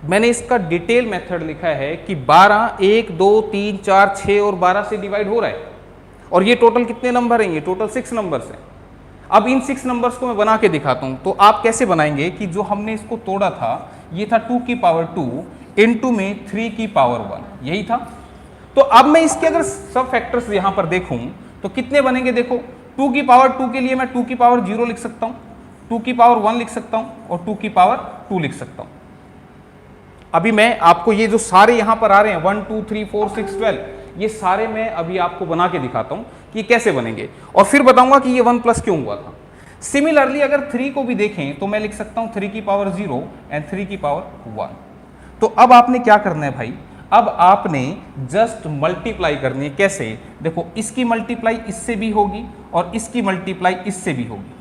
मैंने इसका डिटेल मेथड लिखा है कि 12 1 2 3 4 6 और 12 से डिवाइड हो रहा है, और ये टोटल कितने नंबर हैं, ये टोटल 6 नंबर्स हैं। अब इन 6 नंबर्स को मैं बना के दिखाता हूं, तो आप कैसे बनाएंगे कि जो हमने इसको तोड़ा था ये था 2 की पावर 2 इनटू में 3 की पावर 1, यही था। तो अब मैं इसके अगर सब फैक्टर्स यहां पर देखूं तो कितने बनेंगे, देखो 2 की पावर 2 के लिए मैं 2 की पावर 0 लिख सकता हूं, 2 की पावर 1 लिख सकता हूं, और 2 की पावर 2 लिख सकता हूं। अभी मैं आपको ये जो सारे यहां पर आ रहे हैं 1 2 3 4 6 12, ये सारे मैं अभी आपको बना के दिखाता हूं कि ये कैसे बनेंगे, और फिर बताऊंगा कि ये 1 प्लस क्यों हुआ था। सिमिलरली अगर 3 को भी देखें तो मैं लिख सकता हूं 3 की पावर 0 एंड 3 की पावर 1। तो अब आपने क्या करना है भाई, अब आपने जस्ट मल्टीप्लाई करनी है। कैसे, देखो इसकी मल्टीप्लाई इससे भी होगी और इसकी मल्टीप्लाई इससे भी होगी।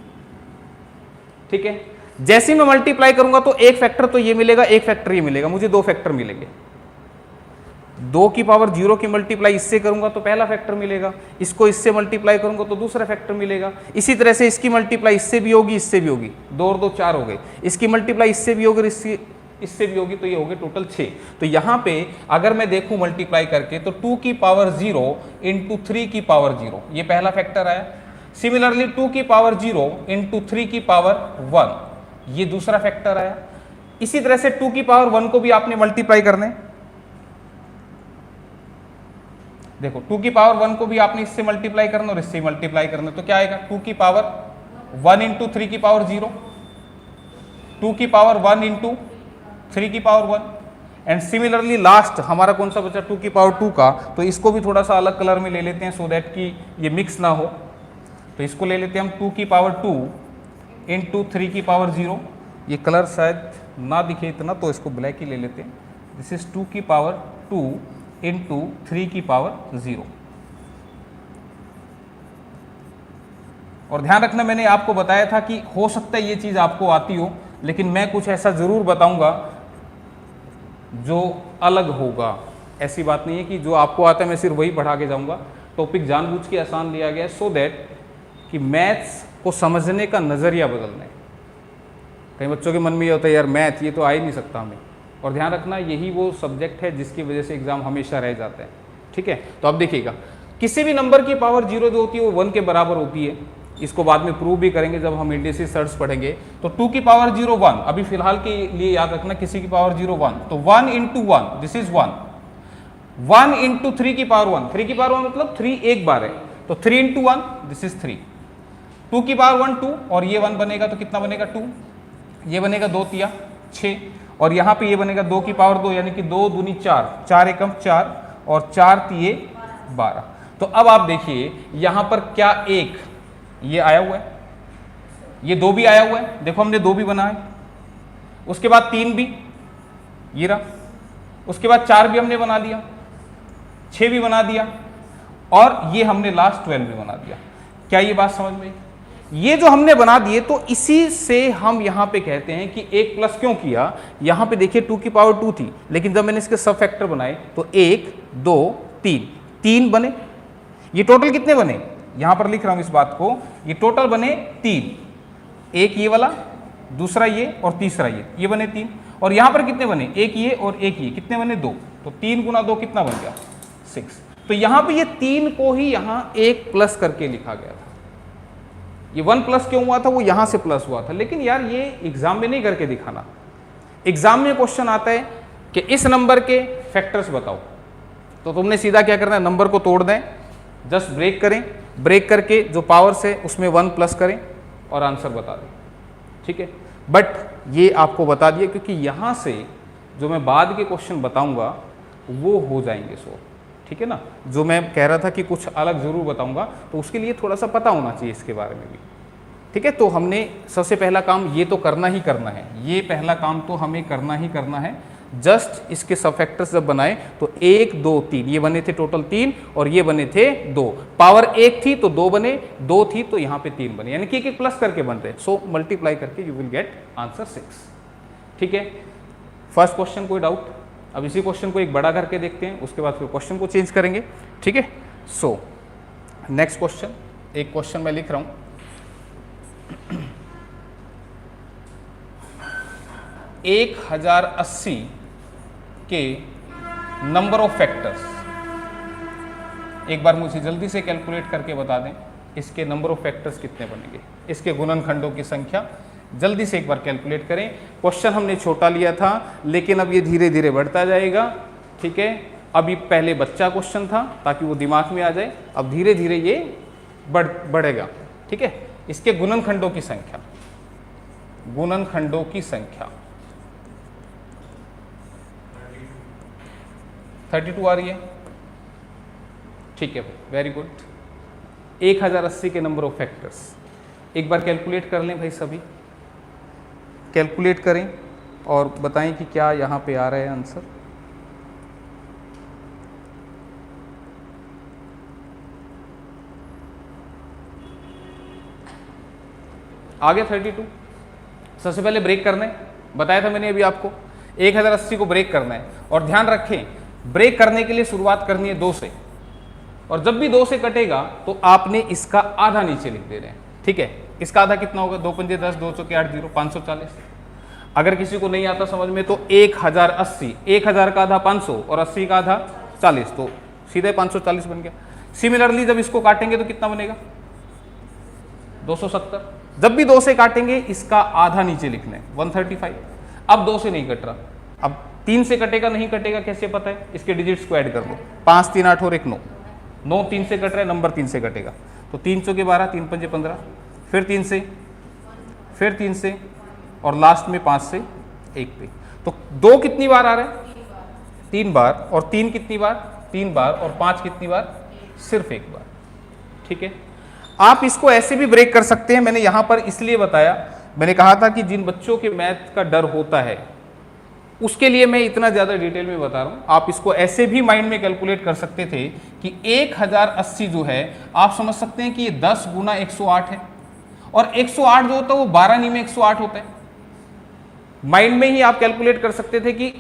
ठीक है, जैसे मैं मल्टीप्लाई करूंगा तो एक फैक्टर तो ये मिलेगा, एक फैक्टर ये मिलेगा, मुझे 2 फैक्टर मिलेंगे। 2 की पावर 0 की मल्टीप्लाई इससे करूंगा तो पहला फैक्टर मिलेगा, इसको इससे मल्टीप्लाई करूंगा तो दूसरा फैक्टर मिलेगा। इसी तरह से इसकी मल्टीप्लाई इससे भी होगी, इससे भी होगी, 2 और 2 4 हो गए। इसकी मल्टीप्लाई इससे भी होगी, इससे भी होगी, तो ये हो गए टोटल 6। तो यहां पे अगर मैं देखूं मल्टीप्लाई करके तो 2 की पावर 0 इंटू 3 की पावर 0, ये पहला फैक्टर आया। सिमिलरली 2 की पावर 0 इंटू 3 की पावर 1, ये दूसरा फैक्टर आया। इसी तरह से 2 की पावर 1 को भी आपने मल्टीप्लाई करना है। देखो 2 की पावर 1 को भी आपने इससे मल्टीप्लाई करना और इससे मल्टीप्लाई करना, तो क्या आएगा 2 की पावर 1 इंटू 3 की पावर 0, 2 की पावर 1 इंटू 3 की पावर 1, एंड सिमिलरली लास्ट हमारा कौन सा बचा 2 की पावर 2 का, तो इसको भी थोड़ा सा अलग कलर में ले लेते हैं सो दैट कि ये मिक्स ना हो। तो इसको ले लेते हैं हम 2 की पावर 2 इंटू 3 की पावर 0, ये कलर शायद ना दिखे इतना तो इसको ब्लैक ही ले लेते हैं। दिस इज 2 की पावर 2 इंटू 3 की पावर 0। और ध्यान रखना मैंने आपको बताया था कि हो सकता है ये चीज़ आपको आती हो, लेकिन मैं कुछ ऐसा ज़रूर बताऊंगा जो अलग होगा। ऐसी बात नहीं है कि जो आपको आता है मैं सिर्फ वही पढ़ा के जाऊंगा। टॉपिक जानबूझ के आसान लिया गया है सो दैट कि मैथ्स को समझने का नज़रिया बदलना है। कई बच्चों के मन में ये होता है यार मैथ ये तो आ ही नहीं सकता हमें, और ध्यान रखना यही वो सब्जेक्ट है जिसकी वजह से एग्जाम हमेशा रह जाता है। ठीक है, तो अब देखिएगा किसी भी नंबर की पावर 0 जो होती है वो 1 के बराबर होती है। इसको बाद में प्रूव भी करेंगे जब हम इंडिसेस सर्च पढ़ेंगे। तो 2 की पावर 0 1, अभी फिलहाल के लिए याद रखना किसी की पावर 0 1, तो 1 इंटू 1 दिस इज 1, 1 इंटू 3 की पावर 1, 3 की पावर 1 मतलब 3 एक बार है, तो 3 इंटू 1 दिस इज 3, 2 की पावर 1 2, और ये 1 बनेगा तो कितना बनेगा 2, ये बनेगा 2 तिया 6, और यहाँ पे ये बनेगा 2 की पावर 2 यानी कि 2 दूनी 4, 4 एकम 4 और 4 तिये 12। तो अब आप देखिए यहाँ पर क्या एक ये आया हुआ है, ये 2 भी आया हुआ है, देखो हमने 2 भी बनाए, उसके बाद 3 भी ये रहा, उसके बाद 4 भी हमने बना दिया, 6 भी बना दिया, और ये हमने लास्ट 12 भी बना दिया। क्या ये बात समझ में आई? ये जो हमने बना दिए तो इसी से हम यहां पे कहते हैं कि 1 प्लस क्यों किया। यहां पे देखिए 2 की पावर 2 थी, लेकिन जब मैंने इसके सब फैक्टर बनाए तो 1 2 3 बने। ये टोटल कितने बने, यहां पर लिख रहा हूं इस बात को, ये टोटल बने 3, एक ये वाला, दूसरा ये और तीसरा ये बने 3, और यहां पर कितने बने, एक ये और एक ये, कितने बने 2, तो 3 गुना 2 कितना बन गया 6। तो यहां पे ये 3 को ही यहां 1 प्लस करके लिखा गया था। ये 1 प्लस क्यों हुआ था, वो यहां से प्लस हुआ था, लेकिन यार ये एग्जाम में नहीं करके दिखाना। एग्जाम में क्वेश्चन आता है कि इस नंबर के फैक्टर्स बताओ, तो तुमने सीधा क्या करना है, नंबर को तोड़ दें, जस्ट ब्रेक करें, ब्रेक करके जो पावर्स है उसमें 1 प्लस करें और आंसर बता दें, ठीक है। बट ये आपको बता दिया क्योंकि यहाँ से जो मैं बाद के क्वेश्चन बताऊंगा वो हो जाएंगे सॉल्व, ठीक है ना। जो मैं कह रहा था कि कुछ अलग जरूर बताऊंगा, तो उसके लिए थोड़ा सा पता होना चाहिए इसके बारे में भी, ठीक है। तो हमने सबसे पहला काम ये तो करना ही करना है, ये पहला काम तो हमें करना ही करना है। जस्ट इसके सब फैक्टर्स जब बनाए तो 1 2 3 ये बने थे टोटल 3, और ये बने थे 2, पावर 1 थी तो 2 बने, 2 थी तो यहाँ पे 3 बने, यानी कि एक प्लस करके बन रहे। सो मल्टीप्लाई करके यू विल गेट आंसर 6, ठीक है। फर्स्ट क्वेश्चन, कोई डाउट? अब इसी क्वेश्चन को एक बड़ा करके देखते हैं, उसके बाद फिर क्वेश्चन को चेंज करेंगे, ठीक है। सो नेक्स्ट क्वेश्चन, एक क्वेश्चन मैं लिख रहा हूं, 1080 के नंबर ऑफ फैक्टर्स, एक बार मुझे जल्दी से कैलकुलेट करके बता दें इसके नंबर ऑफ फैक्टर्स कितने बनेंगे, इसके गुणनखंडों की संख्या जल्दी से एक बार कैलकुलेट करें। क्वेश्चन हमने छोटा लिया था, लेकिन अब ये धीरे धीरे बढ़ता जाएगा, ठीक है। अभी पहले बच्चा क्वेश्चन था ताकि वो दिमाग में आ जाए, अब धीरे धीरे ये बढ़ेगा, ठीक है। इसके गुणनखंडों की संख्या, गुणनखंडों की संख्या 32 आ रही है, ठीक है, वेरी गुड। 1080 के नंबर ऑफ फैक्टर्स एक बार कैलकुलेट कर लें भाई, सभी कैलकुलेट करें और बताएं कि क्या यहाँ पे आ रहा है आंसर। आ गया 32। सबसे पहले ब्रेक करना है, बताया था मैंने अभी आपको, 1080 को ब्रेक करना है, और ध्यान रखें ब्रेक करने के लिए शुरुआत करनी है 2 से, और जब भी 2 से कटेगा तो आपने इसका आधा नीचे लिख देना है, ठीक है। इसका आधा कितना होगा, 2 पंजे 10, 2 चौके 8 0, 540। अगर किसी को नहीं आता समझ में तो 1080, 1000 का आधा 500 और 80 का आधा 40, तो सीधे 540 बन गया। सिमिलरली जब इसको काटेंगे तो कितना बनेगा, 270। जब भी 2 से काटेंगे इसका आधा नीचे लिखना है, 135। अब 2 से नहीं कट रहा, अब 3 से कटेगा, नहीं कटेगा कैसे पता है, इसके डिजिट्स को ऐड कर दो, 5 3 8 और 1 9, 9 3 से कट रहा है, नंबर 3 से कटेगा, तो 3 चौके 12, 3 पंजे 15, फिर 3 से, फिर 3 से, और लास्ट में 5 से 1 पे। तो 2 कितनी बार आ रहा है, 3 बार, और 3 कितनी बार, 3 बार, और 5 कितनी बार, सिर्फ 1 बार, ठीक है। आप इसको ऐसे भी ब्रेक कर सकते हैं, मैंने यहां पर इसलिए बताया, मैंने कहा था कि जिन बच्चों के मैथ का डर होता है उसके लिए मैं इतना ज्यादा डिटेल में बता रहा हूं। आप इसको ऐसे भी माइंड में कैलकुलेट कर सकते थे कि 1080 जो है, आप समझ सकते हैं कि ये 10 गुना 108 है, और 108 जो होता है वो 12 में 108 होता है। माइंड में ही आप कैलकुलेट कर सकते थे कि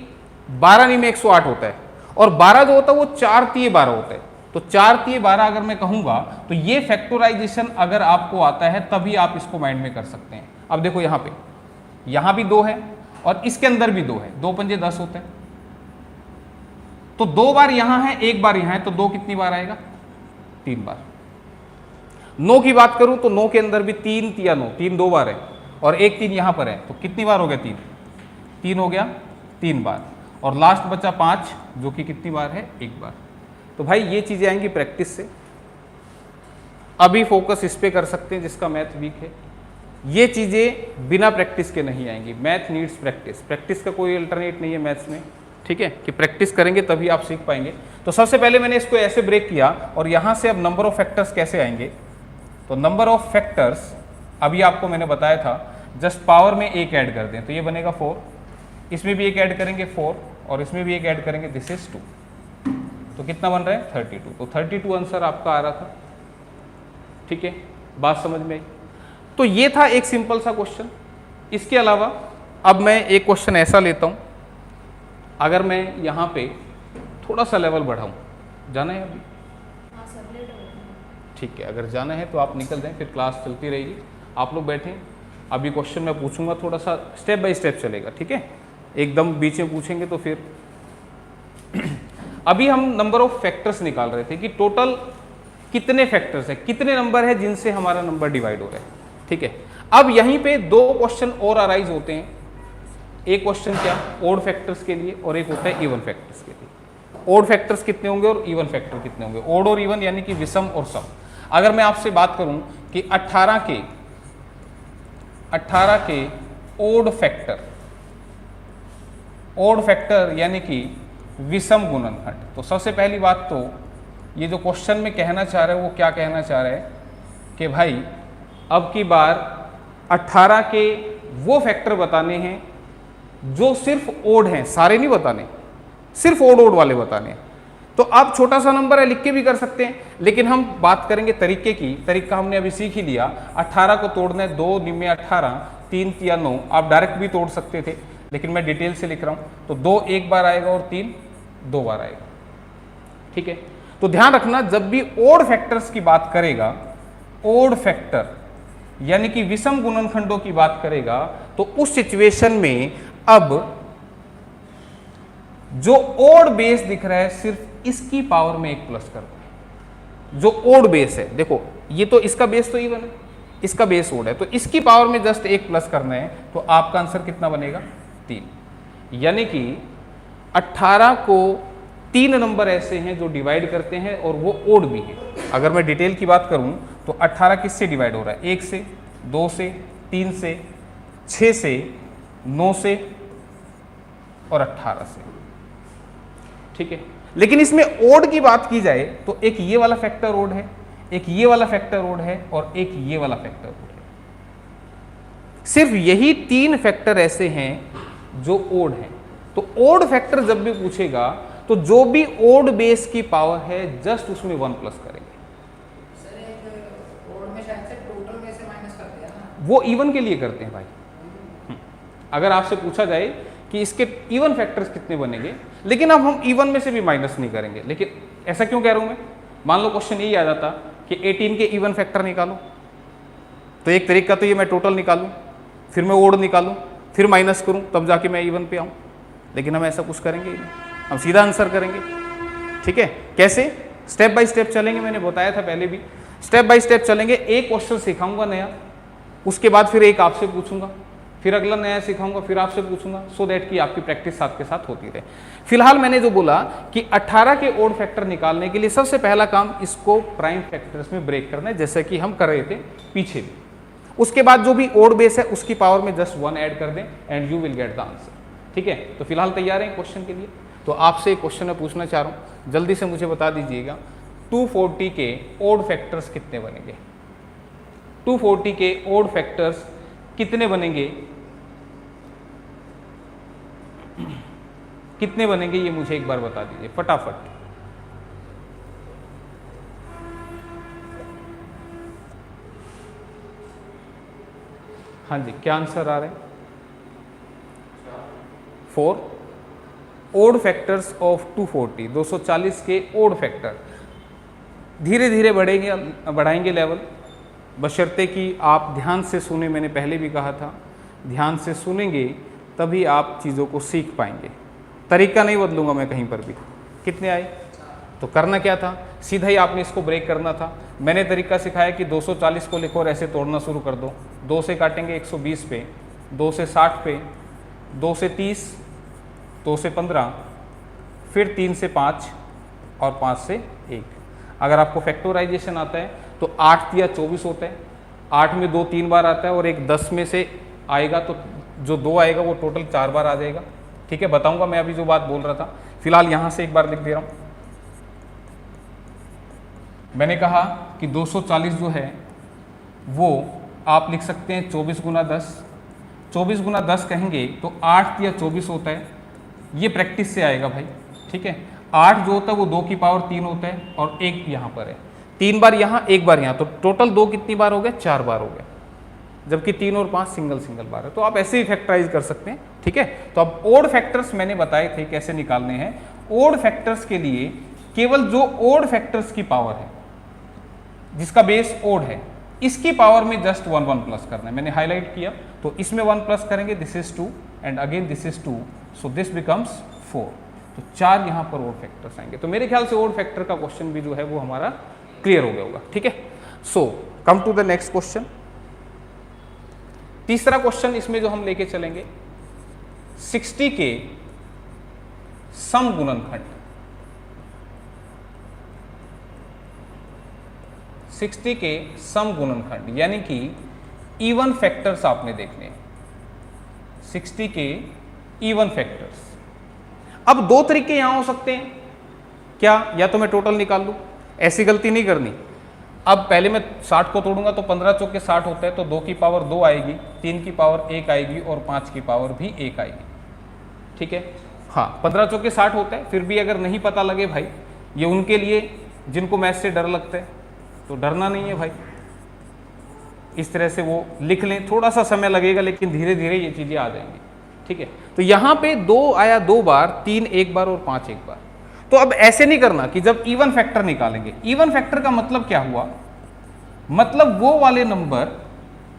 12 में 108 होता है, और 12 जो होता है वो 4 तिये 12 होता है, तो 4 तिये 12 अगर मैं कहूंगा तो ये फैक्टराइजेशन अगर आपको आता है तभी आप इसको माइंड में कर सकते हैं। अब देखो यहां पे, यहां भी 2 है और इसके अंदर भी 2 है, 2 पंजे 10 होते हैं, तो 2 बार यहां है, 1 बार यहां है, तो 2 कितनी बार आएगा, 3 बार। 9 की बात करूं तो 9 के अंदर भी 3 तिया 9, 3 2 बार है, और 1 3 यहां पर है, तो कितनी बार हो गया, 3 हो गया 3 बार। और लास्ट बचा 5 जो कि कितनी बार है, एक बार। तो भाई ये चीज़ें आएंगी प्रैक्टिस से। अभी फोकस इस पे कर सकते हैं जिसका मैथ वीक है। ये चीज़ें बिना प्रैक्टिस के नहीं आएंगी। मैथ नीड्स प्रैक्टिस, प्रैक्टिस का कोई अल्टरनेट नहीं है मैथ्स में, ठीक है, कि प्रैक्टिस करेंगे तभी आप सीख पाएंगे। तो सबसे पहले मैंने इसको ऐसे ब्रेक किया और यहाँ से अब नंबर ऑफ फैक्टर्स कैसे आएंगे। तो नंबर ऑफ फैक्टर्स अभी आपको मैंने बताया था, जस्ट पावर में एक ऐड कर दें तो ये बनेगा 4, इसमें भी एक ऐड करेंगे 4 और इसमें भी एक ऐड करेंगे, दिस इज 2। तो कितना बन रहा है, 32। तो 32 आंसर आपका आ रहा था, ठीक है, बात समझ में आई। तो ये था एक सिंपल सा क्वेश्चन। इसके अलावा अब मैं एक क्वेश्चन ऐसा लेता हूं, अगर मैं यहाँ पे थोड़ा सा लेवल बढ़ाऊं, जाना है अभी, हाँ सर लेट हो गया। ठीक है, अगर जाना है तो आप निकल जाएं, फिर क्लास चलती रहेगी, आप लोग बैठें। अभी क्वेश्चन मैं पूछूंगा, थोड़ा सा स्टेप बाय स्टेप चलेगा, ठीक है, एकदम बीच में पूछेंगे तो फिर अभी हम नंबर ऑफ फैक्टर्स निकाल रहे थे कि टोटल कितने फैक्टर्स है, कितने नंबर है जिनसे हमारा नंबर डिवाइड हो रहा है, ठीक है। अब यहीं पे दो क्वेश्चन और अराइज होते हैं। एक क्वेश्चन क्या, ओड फैक्टर्स के लिए, और एक होता है इवन फैक्टर्स के लिए। ओड फैक्टर्स कितने होंगे और इवन फैक्टर कितने होंगे। ओड और इवन यानी कि विषम और सम। अगर मैं आपसे बात करूं कि 18 के ओड फैक्टर यानी कि विषम गुणनखंड, तो सबसे पहली बात तो ये जो क्वेश्चन में कहना चाह रहा है वो क्या कहना चाह रहा है कि भाई अब की बार 18 के वो फैक्टर बताने हैं जो सिर्फ ओड हैं, सारे नहीं बताने, सिर्फ ओड वाले बताने हैं। तो आप छोटा सा नंबर है लिख के भी कर सकते हैं, लेकिन हम बात करेंगे तरीके की। तरीका हमने अभी सीख ही लिया, 18 को तोड़ना है 2 निम्न 18, 3 या 9, आप डायरेक्ट भी तोड़ सकते थे, लेकिन मैं डिटेल से लिख रहा हूं। तो 2 एक बार आएगा और 3 2 बार आएगा, ठीक है। तो ध्यान रखना, जब भी ओड फैक्टर्स की बात करेगा, ओड फैक्टर यानी कि विषम गुणनखंडों की बात करेगा, तो उस सिचुएशन में अब जो ओड बेस दिख रहा है सिर्फ इसकी पावर में 1 प्लस कर दो। जो ओड बेस है, देखो ये तो इसका बेस तो इवन है, इसका बेस ओड है, तो इसकी पावर में जस्ट 1 प्लस करना है, तो आपका आंसर कितना बनेगा, 3। यानी कि 18 को 3 नंबर ऐसे हैं जो डिवाइड करते हैं और वो ओड भी है। अगर मैं डिटेल की बात करूं तो 18 किससे डिवाइड हो रहा है, 1 से, 2 से, 3 से, 6 से, 9 से और 18 से, ठीक है। लेकिन इसमें ओड की बात की जाए तो एक ये वाला फैक्टर ओड है, एक ये वाला फैक्टर ओड है और एक ये वाला फैक्टर ओड है। सिर्फ यही 3 फैक्टर ऐसे हैं जो ओड हैं। तो ओड फैक्टर जब भी पूछेगा तो जो भी ओड बेस की पावर है जस्ट उसमें 1 प्लस करेंगे। सर एक ओड में शायद से टोटल में से माइनस करते हैं ना, वो इवन के लिए करते हैं भाई। अगर आपसे पूछा जाए कि इसके इवन फैक्टर्स कितने बनेंगे, लेकिन अब हम इवन में से भी माइनस नहीं करेंगे। लेकिन ऐसा क्यों कह रहा हूं मैं, मान लो क्वेश्चन यही आ जाता कि 18 के इवन फैक्टर निकालो, तो एक तरीका तो ये मैं टोटल निकालूं, फिर मैं ओड निकालूं, फिर माइनस करूं, तब जाके मैं इवन पे आऊं। लेकिन हम ऐसा कुछ करेंगे ही नहीं, हम सीधा आंसर करेंगे, ठीक है। कैसे, स्टेप बाय स्टेप चलेंगे, मैंने बताया था पहले भी, स्टेप बाय स्टेप चलेंगे। एक क्वेश्चन सिखाऊंगा नया, उसके बाद फिर एक आपसे पूछूंगा, फिर अगला नया सिखाऊंगा, फिर आपसे पूछूंगा, सो दैट कि आपकी प्रैक्टिस साथ के साथ होती रहे। फिलहाल मैंने जो बोला कि 18 के ओड फैक्टर निकालने के लिए सबसे पहला काम इसको प्राइम फैक्टर्स में ब्रेक करना है, जैसे कि हम कर रहे थे पीछे भी। उसके बाद जो भी ओड बेस है उसकी पावर में जस्ट 1 ऐड कर दें and you will get the answer, ठीक है। तो फिलहाल तैयार हैं क्वेश्चन के लिए। तो आपसे एक क्वेश्चन मैं पूछना चाह रहा हूँ, जल्दी से मुझे बता दीजिएगा, 240 के ओड फैक्टर्स कितने बनेंगे। 240 के ओड फैक्टर्स कितने बनेंगे, कितने बनेंगे ये मुझे एक बार बता दीजिए फटाफट। हाँ जी, क्या आंसर आ रहा है, 4। ओड फैक्टर्स ऑफ 240, 240 के ओड फैक्टर धीरे धीरे बढ़ाएंगे लेवल, बशर्ते कि आप ध्यान से सुने। मैंने पहले भी कहा था, ध्यान से सुनेंगे तभी आप चीज़ों को सीख पाएंगे। तरीका नहीं बदलूंगा मैं कहीं पर भी। कितने आए, तो करना क्या था, सीधा ही आपने इसको ब्रेक करना था। मैंने तरीका सिखाया कि 240 को लिखो और ऐसे तोड़ना शुरू कर दो। 2 से काटेंगे 120 पे, 2 से 60 पे, 2 से 30, 2 से 15, फिर 3 से 5 और 5 से 1। अगर आपको फैक्टराइजेशन आता है तो 8 या 24 होता है, 8 में 2 3 बार आता है और एक 10 में से आएगा तो जो 2 आएगा वो टोटल 4 बार आ जाएगा। ठीक है, बताऊंगा मैं अभी जो बात बोल रहा था। फिलहाल यहाँ से एक बार लिख दे रहा हूँ। मैंने कहा कि 240 जो है वो आप लिख सकते हैं 24 गुना 10। 24 गुना 10 कहेंगे तो 8 या 24 होता है, ये प्रैक्टिस से आएगा भाई। ठीक है, 8 जो होता है वो 2 की पावर 3 होता है और 1 यहाँ पर है, 3 बार यहाँ 1 बार यहाँ, तो टोटल 2 कितनी बार हो गया? 4 बार हो गया, जबकि 3 और 5 सिंगल सिंगल बार है। तो आप ऐसे ही फैक्टराइज कर सकते हैं। ठीक है, तो अब ओड फैक्टर्स मैंने बताए थे कैसे निकालने हैं। ओड फैक्टर्स के लिए केवल जो ओड फैक्टर्स की पावर है, जिसका बेस ओड है, इसकी पावर में जस्ट 1 1 प्लस करना है। मैंने हाईलाइट किया, तो इसमें 1 प्लस करेंगे, this is 2 and again this is 2, so this becomes 4। तो 4 यहाँ पर ओड फैक्टर्स आएंगे। तो मेरे ख्याल से ओड फैक्टर का क्वेश्चन भी जो है वो हमारा क्लियर हो गया होगा। ठीक है, so come to the next question. तीसरा क्वेश्चन इसमें जो हम लेके चलेंगे, 60 के सम गुणनखंड। 60 के सम गुणनखंड यानी कि इवन फैक्टर्स आपने देखने हैं, 60 के इवन फैक्टर्स। अब 2 तरीके यहां हो सकते हैं क्या? या तो मैं टोटल निकाल लूं, ऐसी गलती नहीं करनी। अब पहले मैं 60 को तोड़ूंगा तो 15 चौके 60 होता है, तो 2 की पावर 2 आएगी, 3 की पावर 1 आएगी और 5 की पावर भी 1 आएगी। ठीक है, हाँ 15 चौके 60 होता है। फिर भी अगर नहीं पता लगे भाई, ये उनके लिए जिनको मैथ से डर लगता है, तो डरना नहीं है भाई, इस तरह से वो लिख लें। थोड़ा सा समय लगेगा लेकिन धीरे धीरे ये चीजें आ जाएंगी। ठीक है, तो यहाँ पे 2 आया 2 बार, 3 1 बार और 5 1 बार। तो अब ऐसे नहीं करना कि जब इवन फैक्टर निकालेंगे, इवन फैक्टर का मतलब क्या हुआ? मतलब वो वाले नंबर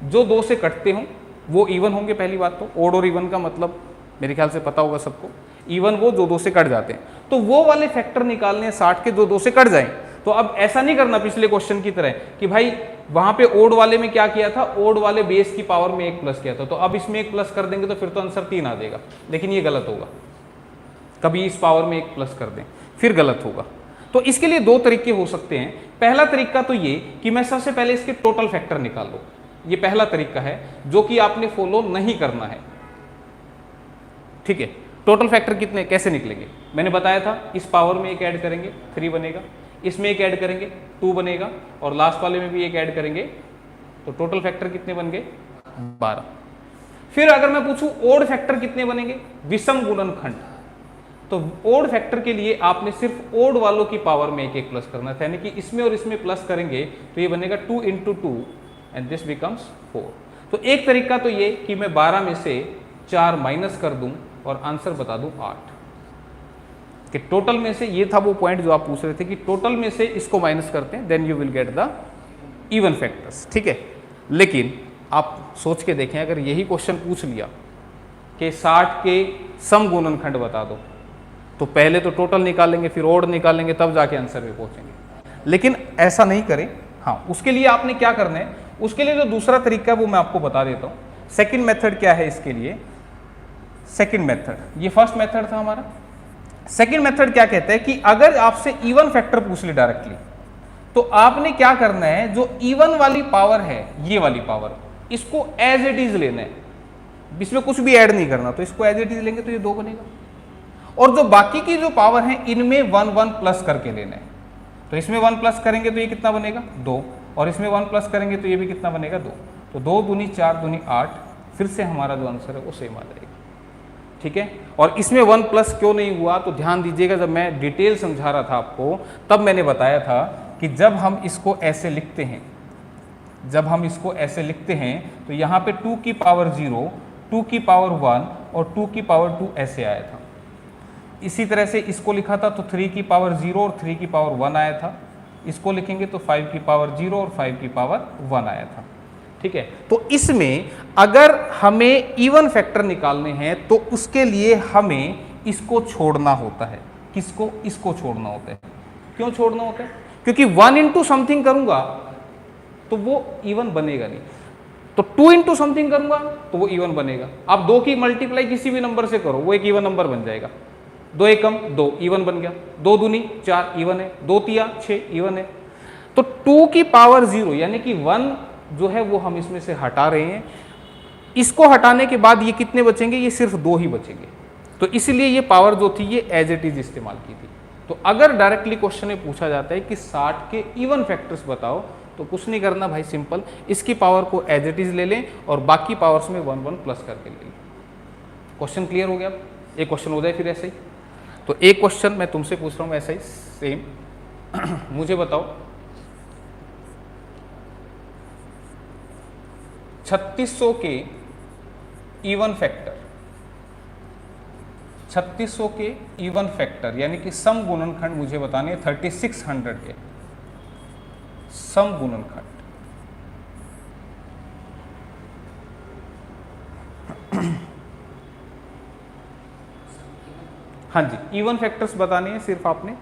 जो 2 से कटते हों वो इवन होंगे। पहली बात तो ओड और इवन का मतलब मेरे ख्याल से पता होगा सबको। इवन वो जो 2 से कट जाते हैं, तो वो वाले फैक्टर निकालने 60 के जो 2 से कट जाएं। तो अब ऐसा नहीं करना पिछले क्वेश्चन की तरह कि भाई वहां पे ओड वाले में क्या किया था, ओड वाले बेस की पावर में 1 प्लस किया था, तो अब इसमें 1 प्लस कर देंगे तो फिर तो आंसर 3 आ जाएगा। लेकिन ये गलत होगा, कभी इस पावर में 1 प्लस कर दें फिर गलत होगा। तो इसके लिए 2 तरीके हो सकते हैं। पहला तरीका तो ये कि मैं सबसे पहले इसके टोटल फैक्टर निकाल लूं, ये पहला तरीका है जो कि आपने फॉलो नहीं करना है। ठीक है, टोटल फैक्टर कितने कैसे निकलेंगे मैंने बताया था, इस पावर में 1 ऐड करेंगे 3 बनेगा, इसमें 1 ऐड करेंगे 2 बनेगा और लास्ट वाले में भी 1 ऐड करेंगे, तो टोटल फैक्टर कितने बन गए? 12। फिर अगर मैं पूछूं ओड फैक्टर कितने बनेंगे, विषम गुणनखंड, तो ओड फैक्टर के लिए आपने सिर्फ ओड वालों की पावर में 1 1 प्लस करना था, यानी कि इसमें और इसमें प्लस करेंगे तो ये बनेगा 2 × 2 एंड दिस बिकम्स 4। तो एक तरीका तो ये कि मैं 12 में से 4 माइनस कर दूं और आंसर बता दूं 8, कि टोटल में से, ये था वो पॉइंट जो आप पूछ रहे थे कि टोटल में से इसको माइनस करते हैं, then you will get the even factors. ठीक है, लेकिन आप सोच के देखें, अगर यही क्वेश्चन पूछ लिया कि 60 के सम गुणनखंड बता दो, तो पहले तो टोटल निकालेंगे फिर ओड निकालेंगे तब जाके आंसर पे पहुंचेंगे। लेकिन ऐसा नहीं करें। हाँ, उसके लिए आपने क्या करना है, उसके लिए जो दूसरा तरीका है वो मैं आपको बता देता हूँ। सेकंड मेथड क्या है इसके लिए? सेकंड मेथड, ये फर्स्ट मेथड था हमारा। सेकंड मेथड क्या कहता है कि अगर आपसे इवन फैक्टर पूछ ले डायरेक्टली, तो आपने क्या करना है, जो इवन वाली पावर है, ये वाली पावर, इसको एज इट इज लेना है, इसमें कुछ भी ऐड नहीं करना। तो इसको एज इट इज लेंगे तो ये 2 बनेगा, और जो बाकी की जो पावर है इनमें 1 1 प्लस करके लेना है। तो इसमें 1 प्लस करेंगे तो ये कितना बनेगा? 2, और इसमें 1 प्लस करेंगे तो ये भी कितना बनेगा? 2। तो 2 दूनी 4 दूनी 8, फिर से हमारा जो आंसर है वो सेम आ जाएगा। ठीक है, और इसमें 1 प्लस क्यों नहीं हुआ तो ध्यान दीजिएगा, जब मैं डिटेल समझा रहा था आपको तब मैंने बताया था कि जब हम इसको ऐसे लिखते हैं, जब हम इसको ऐसे लिखते हैं तो यहाँ पे 2 की पावर 0, 2 की पावर 1 और 2 की पावर 2 ऐसे आया था। इसी तरह से इसको लिखा था तो 3 की पावर 0 और 3 की पावर 1 आया था। इसको लिखेंगे तो 5 की पावर 0 और 5 की पावर 1 आया था। ठीक है, तो इसमें अगर हमें इवन फैक्टर निकालने हैं तो उसके लिए हमें इसको छोड़ना होता है। किसको? इसको छोड़ना होता है। क्यों छोड़ना होता है? क्योंकि 1 × समथिंग करूंगा तो वो इवन बनेगा नहीं। तो 2 इंटू समथिंग करूंगा तो वो इवन बनेगा। आप 2 की मल्टीप्लाई किसी भी नंबर से करो वो एक इवन नंबर बन जाएगा। 2 एकम 2 इवन बन गया, 2 दूनी 4 इवन है, 2 तिया 6 इवन है। तो 2 की पावर 0 यानी कि 1 जो है वो हम इसमें से हटा रहे हैं। इसको हटाने के बाद ये कितने बचेंगे, ये सिर्फ 2 ही बचेंगे। तो इसलिए ये पावर जो थी ये एज इट इज इस्तेमाल की थी। तो अगर डायरेक्टली क्वेश्चन में पूछा जाता है कि 60 के इवन फैक्टर्स बताओ तो कुछ नहीं करना भाई, सिंपल इसकी पावर को एज इट इज ले लें और बाकी पावर्स में 1 1 प्लस करके ले लें। क्वेश्चन क्लियर हो गया? एक क्वेश्चन हो जाए फिर ऐसे ही। तो एक क्वेश्चन मैं तुमसे पूछ रहा हूँ ऐसा ही सेम मुझे बताओ 3600 के इवन फैक्टर, 3600 के इवन फैक्टर यानी कि सम गुणनखंड मुझे बताने 3600 के सम गुणनखंड। हाँ जी, इवन फैक्टर्स बताने हैं सिर्फ आपने,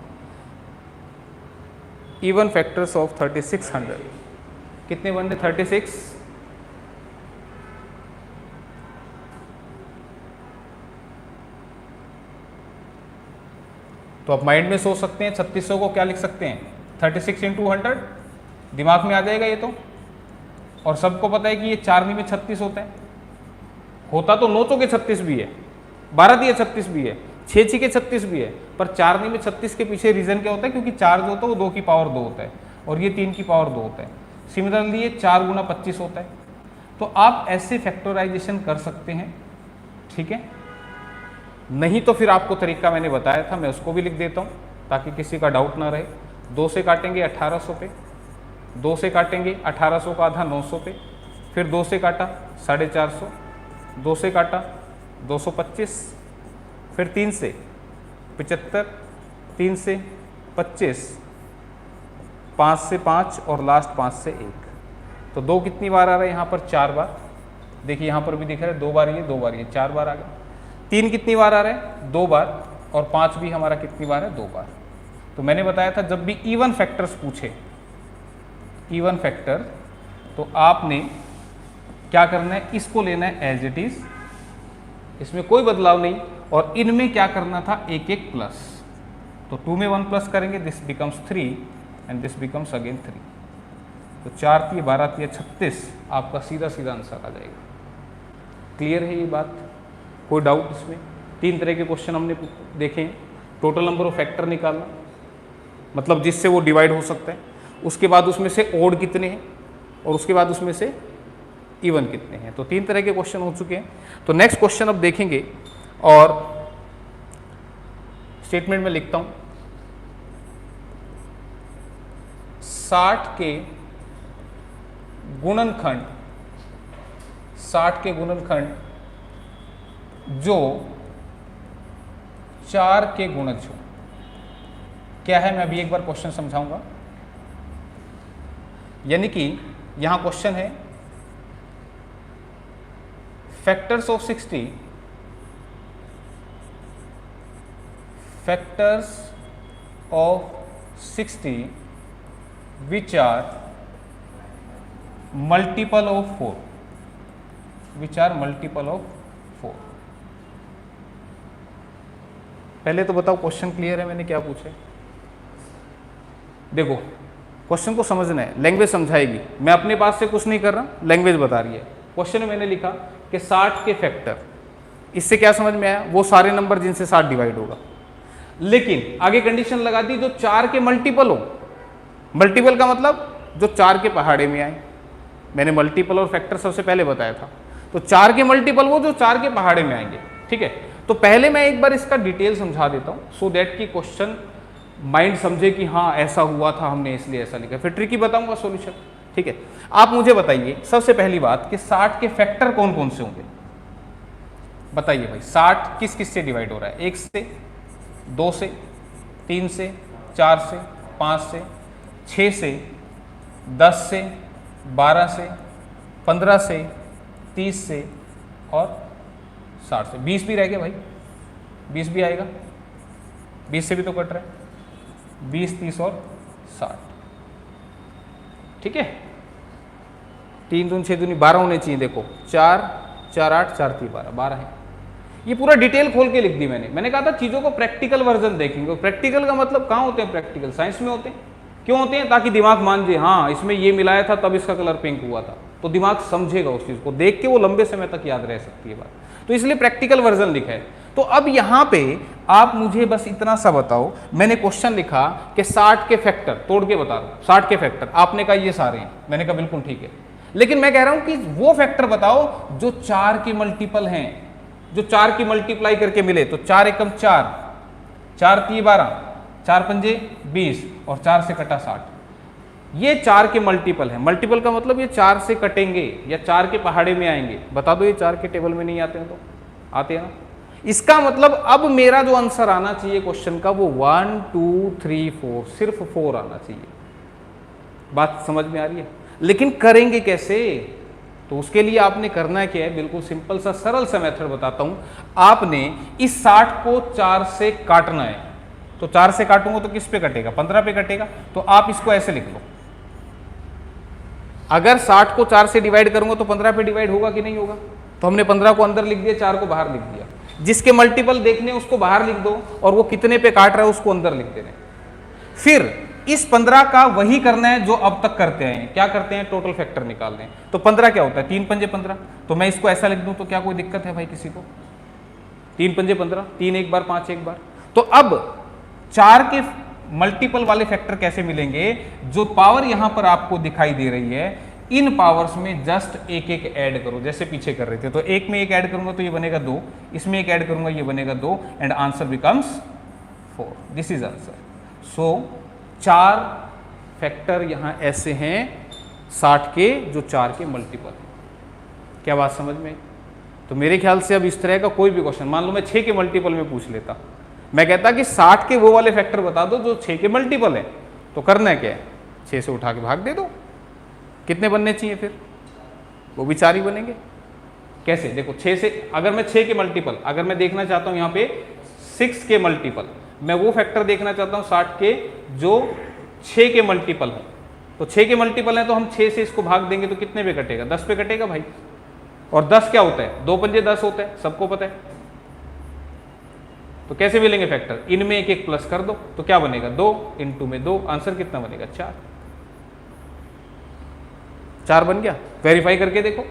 इवन फैक्टर्स ऑफ 3600 कितने बनते? 36 तो आप माइंड में सोच सकते हैं 3600 को क्या लिख सकते हैं 36 इंटू 100, दिमाग में आ जाएगा ये तो। और सबको पता है कि ये 4 नी में 36 होता है, होता तो 9 के 36 भी है, 12 दिए 36 भी है, 6 6 के 36 भी है, पर 4 नी में 36 के पीछे रीजन क्या होता है, क्योंकि 4 जो होता है वो 2 की पावर 2 होता है और ये 3 की पावर 2 होता है। सिमिलरली ये 4 गुना 25 होता है। तो आप ऐसे फैक्टराइजेशन कर सकते हैं, ठीक है। नहीं तो फिर आपको तरीका मैंने बताया था, मैं उसको भी लिख देता हूँ ताकि किसी का डाउट ना रहे। 2 से काटेंगे 1800 पे, 2 से काटेंगे 1800 का आधा 900 पे, फिर 2 से काटा 450, 2 से काटा 225, फिर 3 से 75, 3 से 25, 5 से 5 और लास्ट 5 से 1। तो 2 कितनी बार आ रहा है यहाँ पर? 4 बार। देखिए यहाँ पर भी दिख रहा है 2 बार ये 2 बार ये 4 बार आ गया। 3 कितनी बार आ रहा है? 2 बार। और 5 भी हमारा कितनी बार है? 2 बार। तो मैंने बताया था जब भी इवन फैक्टर्स पूछे, इवन फैक्टर, तो आपने क्या करना है, इसको लेना है एज इट इज, इसमें कोई बदलाव नहीं। और इनमें क्या करना था, एक एक प्लस। तो 2 में 1 प्लस करेंगे, this becomes 3 and this becomes again 3। तो 4 3 12 3 36 आपका सीधा सीधा आंसर आ जाएगा। क्लियर है ये बात? कोई डाउट इसमें? 3 तरह के क्वेश्चन हमने देखे हैं। टोटल नंबर ऑफ फैक्टर निकालना, मतलब जिससे वो डिवाइड हो सकता है, उसके बाद उसमें से ओड कितने हैं और उसके बाद उसमें से इवन कितने हैं। तो 3 तरह के क्वेश्चन हो चुके हैं। तो नेक्स्ट क्वेश्चन अब देखेंगे और स्टेटमेंट में लिखता हूं 60 के गुणनखंड, 60 के गुणनखंड जो 4 के गुणज हो। क्या है, मैं अभी एक बार क्वेश्चन समझाऊंगा। यानी कि यहां क्वेश्चन है factors of 60, factors of 60 which are multiple of 4, which are multiple of 4। पहले तो बताओ क्वेश्चन क्लियर है, मैंने क्या पूछा है? देखो क्वेश्चन को समझना है, लैंग्वेज समझाएगी। मैं अपने पास से कुछ नहीं कर रहा, लैंग्वेज बता रही है। क्वेश्चन में मैंने लिखा कि 60 के फैक्टर, इससे क्या समझ में आया, वो सारे नंबर जिनसे 60 डिवाइड होगा। लेकिन आगे कंडीशन लगा दी जो 4 के मल्टीपल हो। मल्टीपल का मतलब जो 4 के पहाड़े में आए। मैंने मल्टीपल और फैक्टर सबसे पहले बताया था। तो 4 के मल्टीपल वो जो 4 के पहाड़े में आएंगे, ठीक है। तो पहले मैं एक बार इसका डिटेल समझा देता हूँ सो दैट कि क्वेश्चन माइंड समझे कि हाँ ऐसा हुआ था, हमने इसलिए ऐसा लिखा। फिर ट्रिकी बताऊंगा सॉल्यूशन, ठीक है। आप मुझे बताइए सबसे पहली बात कि 60 के फैक्टर कौन कौन से होंगे? बताइए भाई, 60 किस किस से डिवाइड हो रहा है? 1 से, 2 से, 3 से, 4 से, 5 से, 6 से, 10 से, 12 से, 15 से, 30 से और 60 से। 20 भी रह गया भाई, 20 भी आएगा, 20 से भी तो कट रहा है। 20, 30 और 60, ठीक है। 3 दूनी 6 दूनी 12 होने चाहिए। देखो 4 4 8 4 3 12 12 है। ये पूरा डिटेल खोल के लिख दी मैंने कहा था चीज़ों को प्रैक्टिकल वर्जन देखेंगे। प्रैक्टिकल का मतलब कहाँ होते हैं प्रैक्टिकल? साइंस में होते हैं। क्यों होते हैं? ताकि दिमाग मान जाए हाँ इसमें ये मिलाया था तब इसका कलर पिंक हुआ था, तो दिमाग समझेगा उस चीज़ को, देख के वो लंबे समय तक याद रह सकती है बात, तो इसलिए प्रैक्टिकल वर्जन लिखा है। तो अब यहाँ पे आप मुझे बस इतना सा बताओ, मैंने क्वेश्चन लिखा कि 60 के फैक्टर तोड़ के बता दो, 60 के फैक्टर, आपने कहा ये सारे हैं, मैंने कहा बिल्कुल ठीक है, लेकिन मैं कह रहा हूं कि वो फैक्टर बताओ जो 4 के मल्टीपल हैं, जो 4 की मल्टीप्लाई करके मिले, तो 4 एकम 4, 4 3 12, 4 पंजे 20 और 4 से कटा 60, ये 4 के मल्टीपल है। मल्टीपल का मतलब ये 4 से कटेंगे या 4 के पहाड़े में आएंगे। बता दो ये 4 के टेबल में नहीं आते हैं तो आते हैं ना। इसका मतलब अब मेरा जो आंसर आना चाहिए क्वेश्चन का वो 1 2 3 4, सिर्फ 4 आना चाहिए। बात समझ में आ रही है? लेकिन करेंगे कैसे? तो उसके लिए आपने करना क्या है, बिल्कुल सिंपल सा सरल सा मेथड बताता हूं। आपने इस 60 को 4 से काटना है, तो 4 से काटूंगा तो किस पे कटेगा? 15 पे कटेगा। तो आप इसको ऐसे लिख लो, अगर 60 को 4 से डिवाइड करूंगा तो 15 पे डिवाइड होगा कि नहीं होगा? तो हमने 15 को अंदर लिख दिया, 4 को बाहर लिख दिया। जिसके मल्टीपल देखने उसको बाहर लिख दो और वो कितने पे काट रहा है उसको अंदर लिख देना। फिर इस 15 का वही करना है जो अब तक करते हैं। क्या करते हैं? टोटल फैक्टर निकालने हैं। तो 15 क्या होता है? 3 पंजे 15, तो मैं इसको ऐसा लिख दूं तो क्या कोई दिक्कत है भाई किसी को? 3 पंजे 15, 3 एक बार 5 एक बार। तो अब 4 के मल्टीपल वाले फैक्टर कैसे मिलेंगे? जो पावर यहां पर आपको दिखाई दे रही है इन पावर्स में जस्ट एक एक ऐड करो, जैसे पीछे कर रहे थे। तो एक में एक ऐड करूंगा तो ये बनेगा 2, इसमें एक ऐड करूंगा ये बनेगा 2, and answer becomes 4। This is answer. So 4 factor यहां ऐसे हैं 60 के जो 4 के मल्टीपल हैं। क्या बात समझ में? तो मेरे ख्याल से अब इस तरह का कोई भी क्वेश्चन, मान लो मैं 6 के मल्टीपल में पूछ लेता, मैं कहता कि 60 के वो वाले फैक्टर बता दो जो 6 के मल्टीपल है, तो करना क्या है? 6 से उठा के भाग दे दो। कितने बनने चाहिए फिर? वो भी 4 ही बनेंगे। कैसे? देखो 6 से, अगर मैं 6 के मल्टीपल, अगर मैं देखना चाहता हूं यहाँ पे 6 के मल्टीपल, मैं वो फैक्टर देखना चाहता हूं 60 के जो 6 के मल्टीपल हो, तो 6 के मल्टीपल है तो हम 6 से इसको भाग देंगे तो कितने पे कटेगा? 10 पे कटेगा भाई। और 10 क्या होता है? 2 पंजे 10 होता है, सबको पता है। तो कैसे मिलेंगे फैक्टर? इनमें एक एक प्लस कर दो तो क्या बनेगा? 2 इंटू में 2, आंसर कितना बनेगा? 4। 4 बन गया। वेरीफाई करके देखो।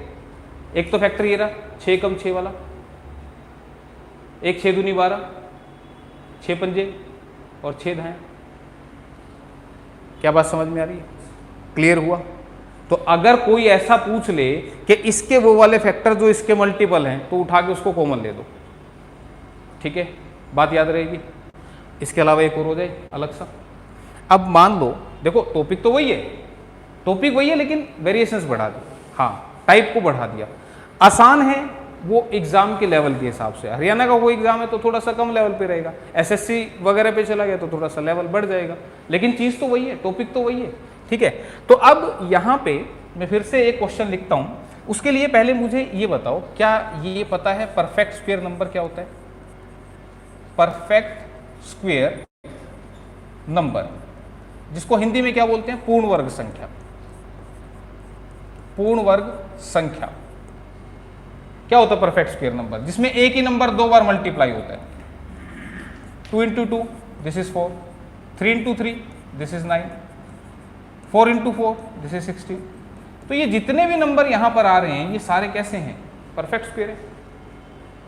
एक तो फैक्टर ये रहा 6 कम 6 वाला, एक 6 दूनी 12, 6 पंजे और 6 दाएं। क्या बात समझ में आ रही है? क्लियर हुआ? तो अगर कोई ऐसा पूछ ले कि इसके वो वाले फैक्टर जो इसके मल्टीपल हैं, तो उठा के उसको कॉमन ले दो। ठीक है, बात याद रहेगी। इसके अलावा एक और हो जाए अलग सा। अब मान लो, देखो टॉपिक तो वही है, टॉपिक वही है लेकिन वेरिएशंस बढ़ा दी। हाँ, टाइप को बढ़ा दिया। आसान है वो एग्जाम के लेवल के हिसाब से। हरियाणा का वो एग्जाम है तो थोड़ा सा कम लेवल पे रहेगा, एसएससी वगैरह पे चला गया तो थोड़ा सा लेवल बढ़ जाएगा, लेकिन चीज़ तो वही है, टॉपिक तो वही है। ठीक है, तो अब यहाँ पे मैं फिर से एक क्वेश्चन लिखता हूँ। उसके लिए पहले मुझे ये बताओ, क्या ये पता है परफेक्ट स्क्वायर नंबर क्या होता है? परफेक्ट स्क्वायर नंबर, जिसको हिंदी में क्या बोलते हैं? पूर्ण वर्ग संख्या। पूर्ण वर्ग संख्या क्या होता है? परफेक्ट स्क्वायर नंबर जिसमें एक ही नंबर 2 बार मल्टीप्लाई होता है। 2 into 2 this is 4, 3 into 3 this is 9, 4 into 4 this is 16। तो ये जितने भी नंबर यहां पर आ रहे हैं ये सारे कैसे हैं? परफेक्ट स्क्वायर है।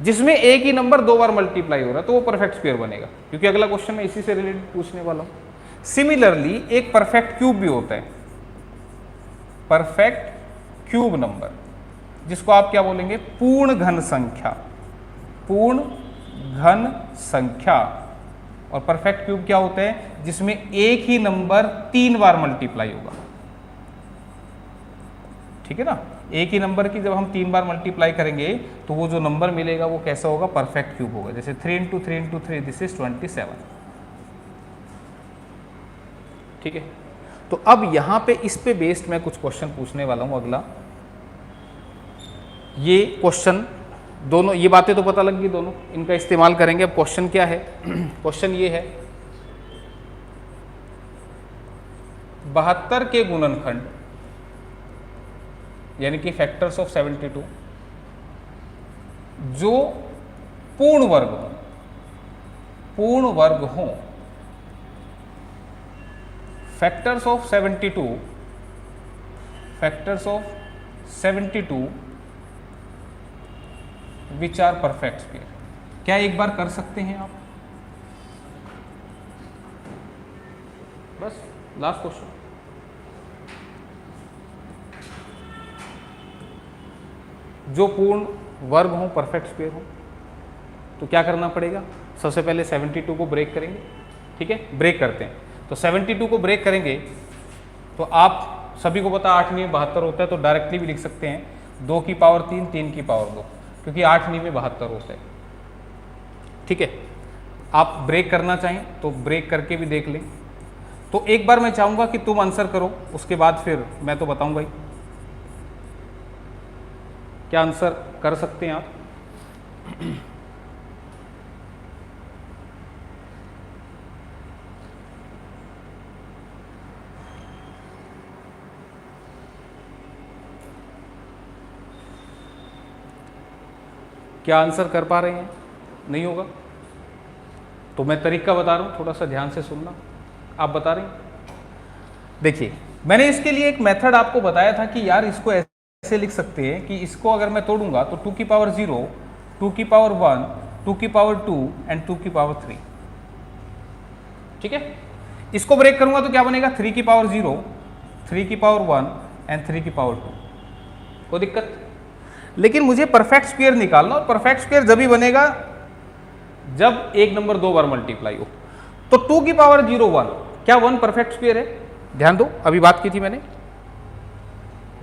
जिसमें एक ही नंबर 2 बार मल्टीप्लाई हो रहा है तो वो परफेक्ट स्क्वायर बनेगा, क्योंकि अगला क्वेश्चन मैं इसी से रिलेटेड पूछने वाला हूं। सिमिलरली एक परफेक्ट क्यूब भी होता है, परफेक्ट क्यूब नंबर, जिसको आप क्या बोलेंगे? पूर्ण घन संख्या। पूर्ण घन संख्या। और परफेक्ट क्यूब क्या होता है? जिसमें एक ही नंबर 3 बार मल्टीप्लाई होगा। ठीक है ना, एक ही नंबर की जब हम 3 बार मल्टीप्लाई करेंगे तो वो जो नंबर मिलेगा वो कैसा होगा? परफेक्ट क्यूब होगा। जैसे 3 इंटू 3 इंटू 3 दिस इज 27। ठीक है, तो अब यहां पे इस पे बेस्ड मैं कुछ क्वेश्चन पूछने वाला हूं। अगला ये क्वेश्चन दोनों, ये बातें तो पता लग गई, दोनों इनका इस्तेमाल करेंगे। अब क्वेश्चन क्या है? क्वेश्चन ये है 72 के गुणनखंड यानी कि फैक्टर्स ऑफ 72 जो पूर्ण वर्ग हो, factors of 72 which are perfect square. क्या एक बार कर सकते हैं आप? बस लास्ट क्वेश्चन। जो पूर्ण वर्ग हो, परफेक्ट स्क्वायर हो, तो क्या करना पड़ेगा? सबसे पहले 72 को ब्रेक करेंगे, ठीक है, ब्रेक करते हैं। तो 72 को ब्रेक करेंगे तो आप सभी को पता 8 में 72 होता है, तो डायरेक्टली भी लिख सकते हैं 2 की पावर 3, 3 की पावर 2, क्योंकि 8 में 72 होता है, ठीक है। आप ब्रेक करना चाहें तो ब्रेक करके भी देख लें। तो एक बार मैं चाहूँगा कि तुम आंसर करो, उसके बाद फिर मैं तो बताऊँगा ही। क्या आंसर कर सकते हैं आप? क्या आंसर कर पा रहे हैं? नहीं होगा तो मैं तरीका बता रहा हूं, थोड़ा सा ध्यान से सुनना। आप बता रहे हैं, देखिए मैंने इसके लिए एक मेथड आपको बताया था कि यार इसको ऐसे लिख सकते हैं कि इसको अगर मैं तोड़ूंगा तो 2 की पावर 0, 2 की पावर 1, 2 की पावर 2 एंड 2 की पावर 3, ठीक है। इसको ब्रेक करूंगा तो क्या बनेगा? 3 की पावर 0, 3 की पावर 1 एंड 3 की पावर 2। कोई दिक्कत? लेकिन मुझे परफेक्ट स्क्वायर निकालना, और परफेक्ट स्क्वायर जब ही बनेगा जब एक नंबर 2 बार मल्टीप्लाई हो। तो 2 की पावर 0 1, क्या 1 परफेक्ट स्क्वायर है? ध्यान दो, अभी बात की थी मैंने,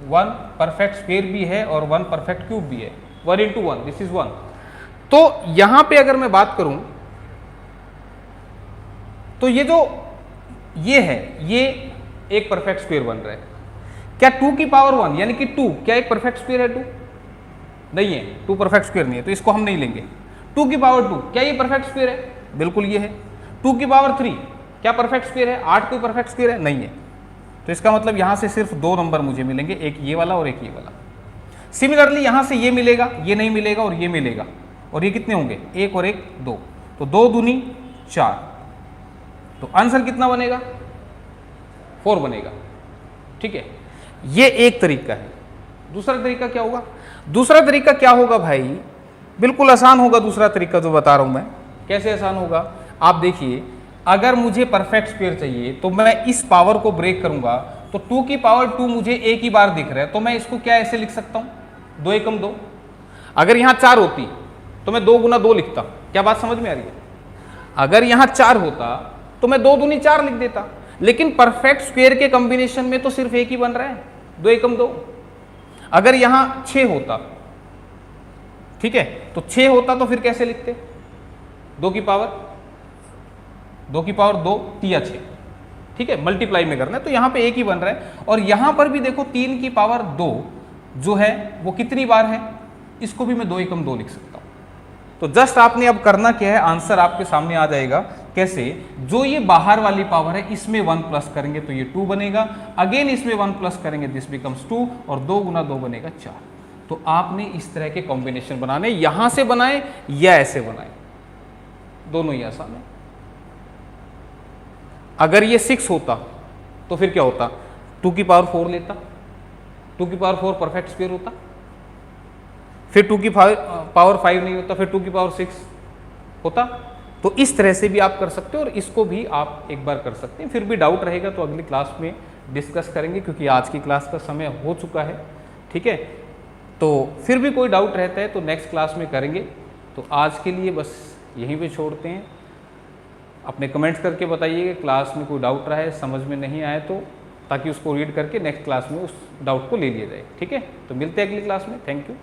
1 परफेक्ट स्क्वायर भी है और 1 परफेक्ट क्यूब भी है। 1 इंटू 1, दिस इज 1। तो यहां पे अगर मैं बात करूं तो ये जो ये है, ये एक परफेक्ट स्क्वायर बन रहा है। क्या 2 की पावर 1 यानी कि 2 क्या एक परफेक्ट स्क्वायर है? 2 नहीं है, 2 परफेक्ट स्क्वायर नहीं है, तो इसको हम नहीं लेंगे। 2 की पावर 2 क्या ये परफेक्ट स्क्वायर है? बिल्कुल ये है। 2 की पावर 3 क्या परफेक्ट स्क्वायर है? 8 कोई परफेक्ट स्क्वायर है? नहीं है। तो इसका मतलब यहां से सिर्फ 2 नंबर मुझे मिलेंगे, एक ये वाला और एक ये वाला। सिमिलरली यहां से ये मिलेगा, ये नहीं मिलेगा और ये मिलेगा, और ये कितने होंगे? 1 और 1 2, तो 2 दूनी 4, तो आंसर कितना बनेगा? 4 बनेगा, ठीक है। ये एक तरीका है। दूसरा तरीका क्या होगा? दूसरा तरीका क्या होगा भाई? बिल्कुल आसान होगा दूसरा तरीका जो बता रहा हूं मैं। कैसे आसान होगा? आप देखिए, अगर मुझे परफेक्ट स्क्वायर चाहिए तो मैं इस पावर को ब्रेक करूंगा, तो 2 की पावर 2 मुझे एक ही बार दिख रहा है, तो मैं इसको क्या ऐसे लिख सकता हूं? 2 एकम 2। अगर यहां 4 होती तो मैं 2 गुना 2 लिखता। क्या बात समझ में आ रही है? अगर यहां 4 होता तो मैं 2 दूनी 4 लिख देता, लेकिन परफेक्ट स्क्वायर के कॉम्बिनेशन में तो सिर्फ एक ही बन रहा है, 2 एकम 2। अगर यहां 6 होता, ठीक है, तो 6 होता तो फिर कैसे लिखते? 2 की पावर 2 तिया 6, ठीक है, मल्टीप्लाई में करना है, तो यहां पे एक ही बन रहा है। और यहां पर भी देखो 3 की पावर 2 जो है वो कितनी बार है? इसको भी मैं 2 एकम 2 लिख सकता हूं। तो जस्ट आपने अब करना क्या है, आंसर आपके सामने आ जाएगा। कैसे? जो ये बाहर वाली पावर है इसमें 1 प्लस करेंगे तो ये 2 बनेगा, अगेन इसमें 1 प्लस करेंगे दिस बिकम्स 2, और 2 गुना 2 बनेगा 4। तो आपने इस तरह के कॉम्बिनेशन बनाने, यहां से बनाए या ऐसे बनाए, दोनों ही आसान है। अगर ये 6 होता तो फिर क्या होता? 2 की पावर 4 लेता, 2 की पावर 4 परफेक्ट स्क्वायर होता, फिर 2 की पावर 5 नहीं होता, फिर 2 की पावर 6 होता। तो इस तरह से भी आप कर सकते हो, और इसको भी आप एक बार कर सकते हैं। फिर भी डाउट रहेगा तो अगली क्लास में डिस्कस करेंगे, क्योंकि आज की क्लास का समय हो चुका है, ठीक है। तो फिर भी कोई डाउट रहता है तो नेक्स्ट क्लास में करेंगे। तो आज के लिए बस यहीं पे छोड़ते हैं। अपने कमेंट्स करके बताइएगा क्लास में कोई डाउट रहा है, समझ में नहीं आए तो, ताकि उसको रीड करके नेक्स्ट क्लास में उस डाउट को ले लिया जाए, ठीक है। तो मिलते हैं अगली क्लास में। Thank you.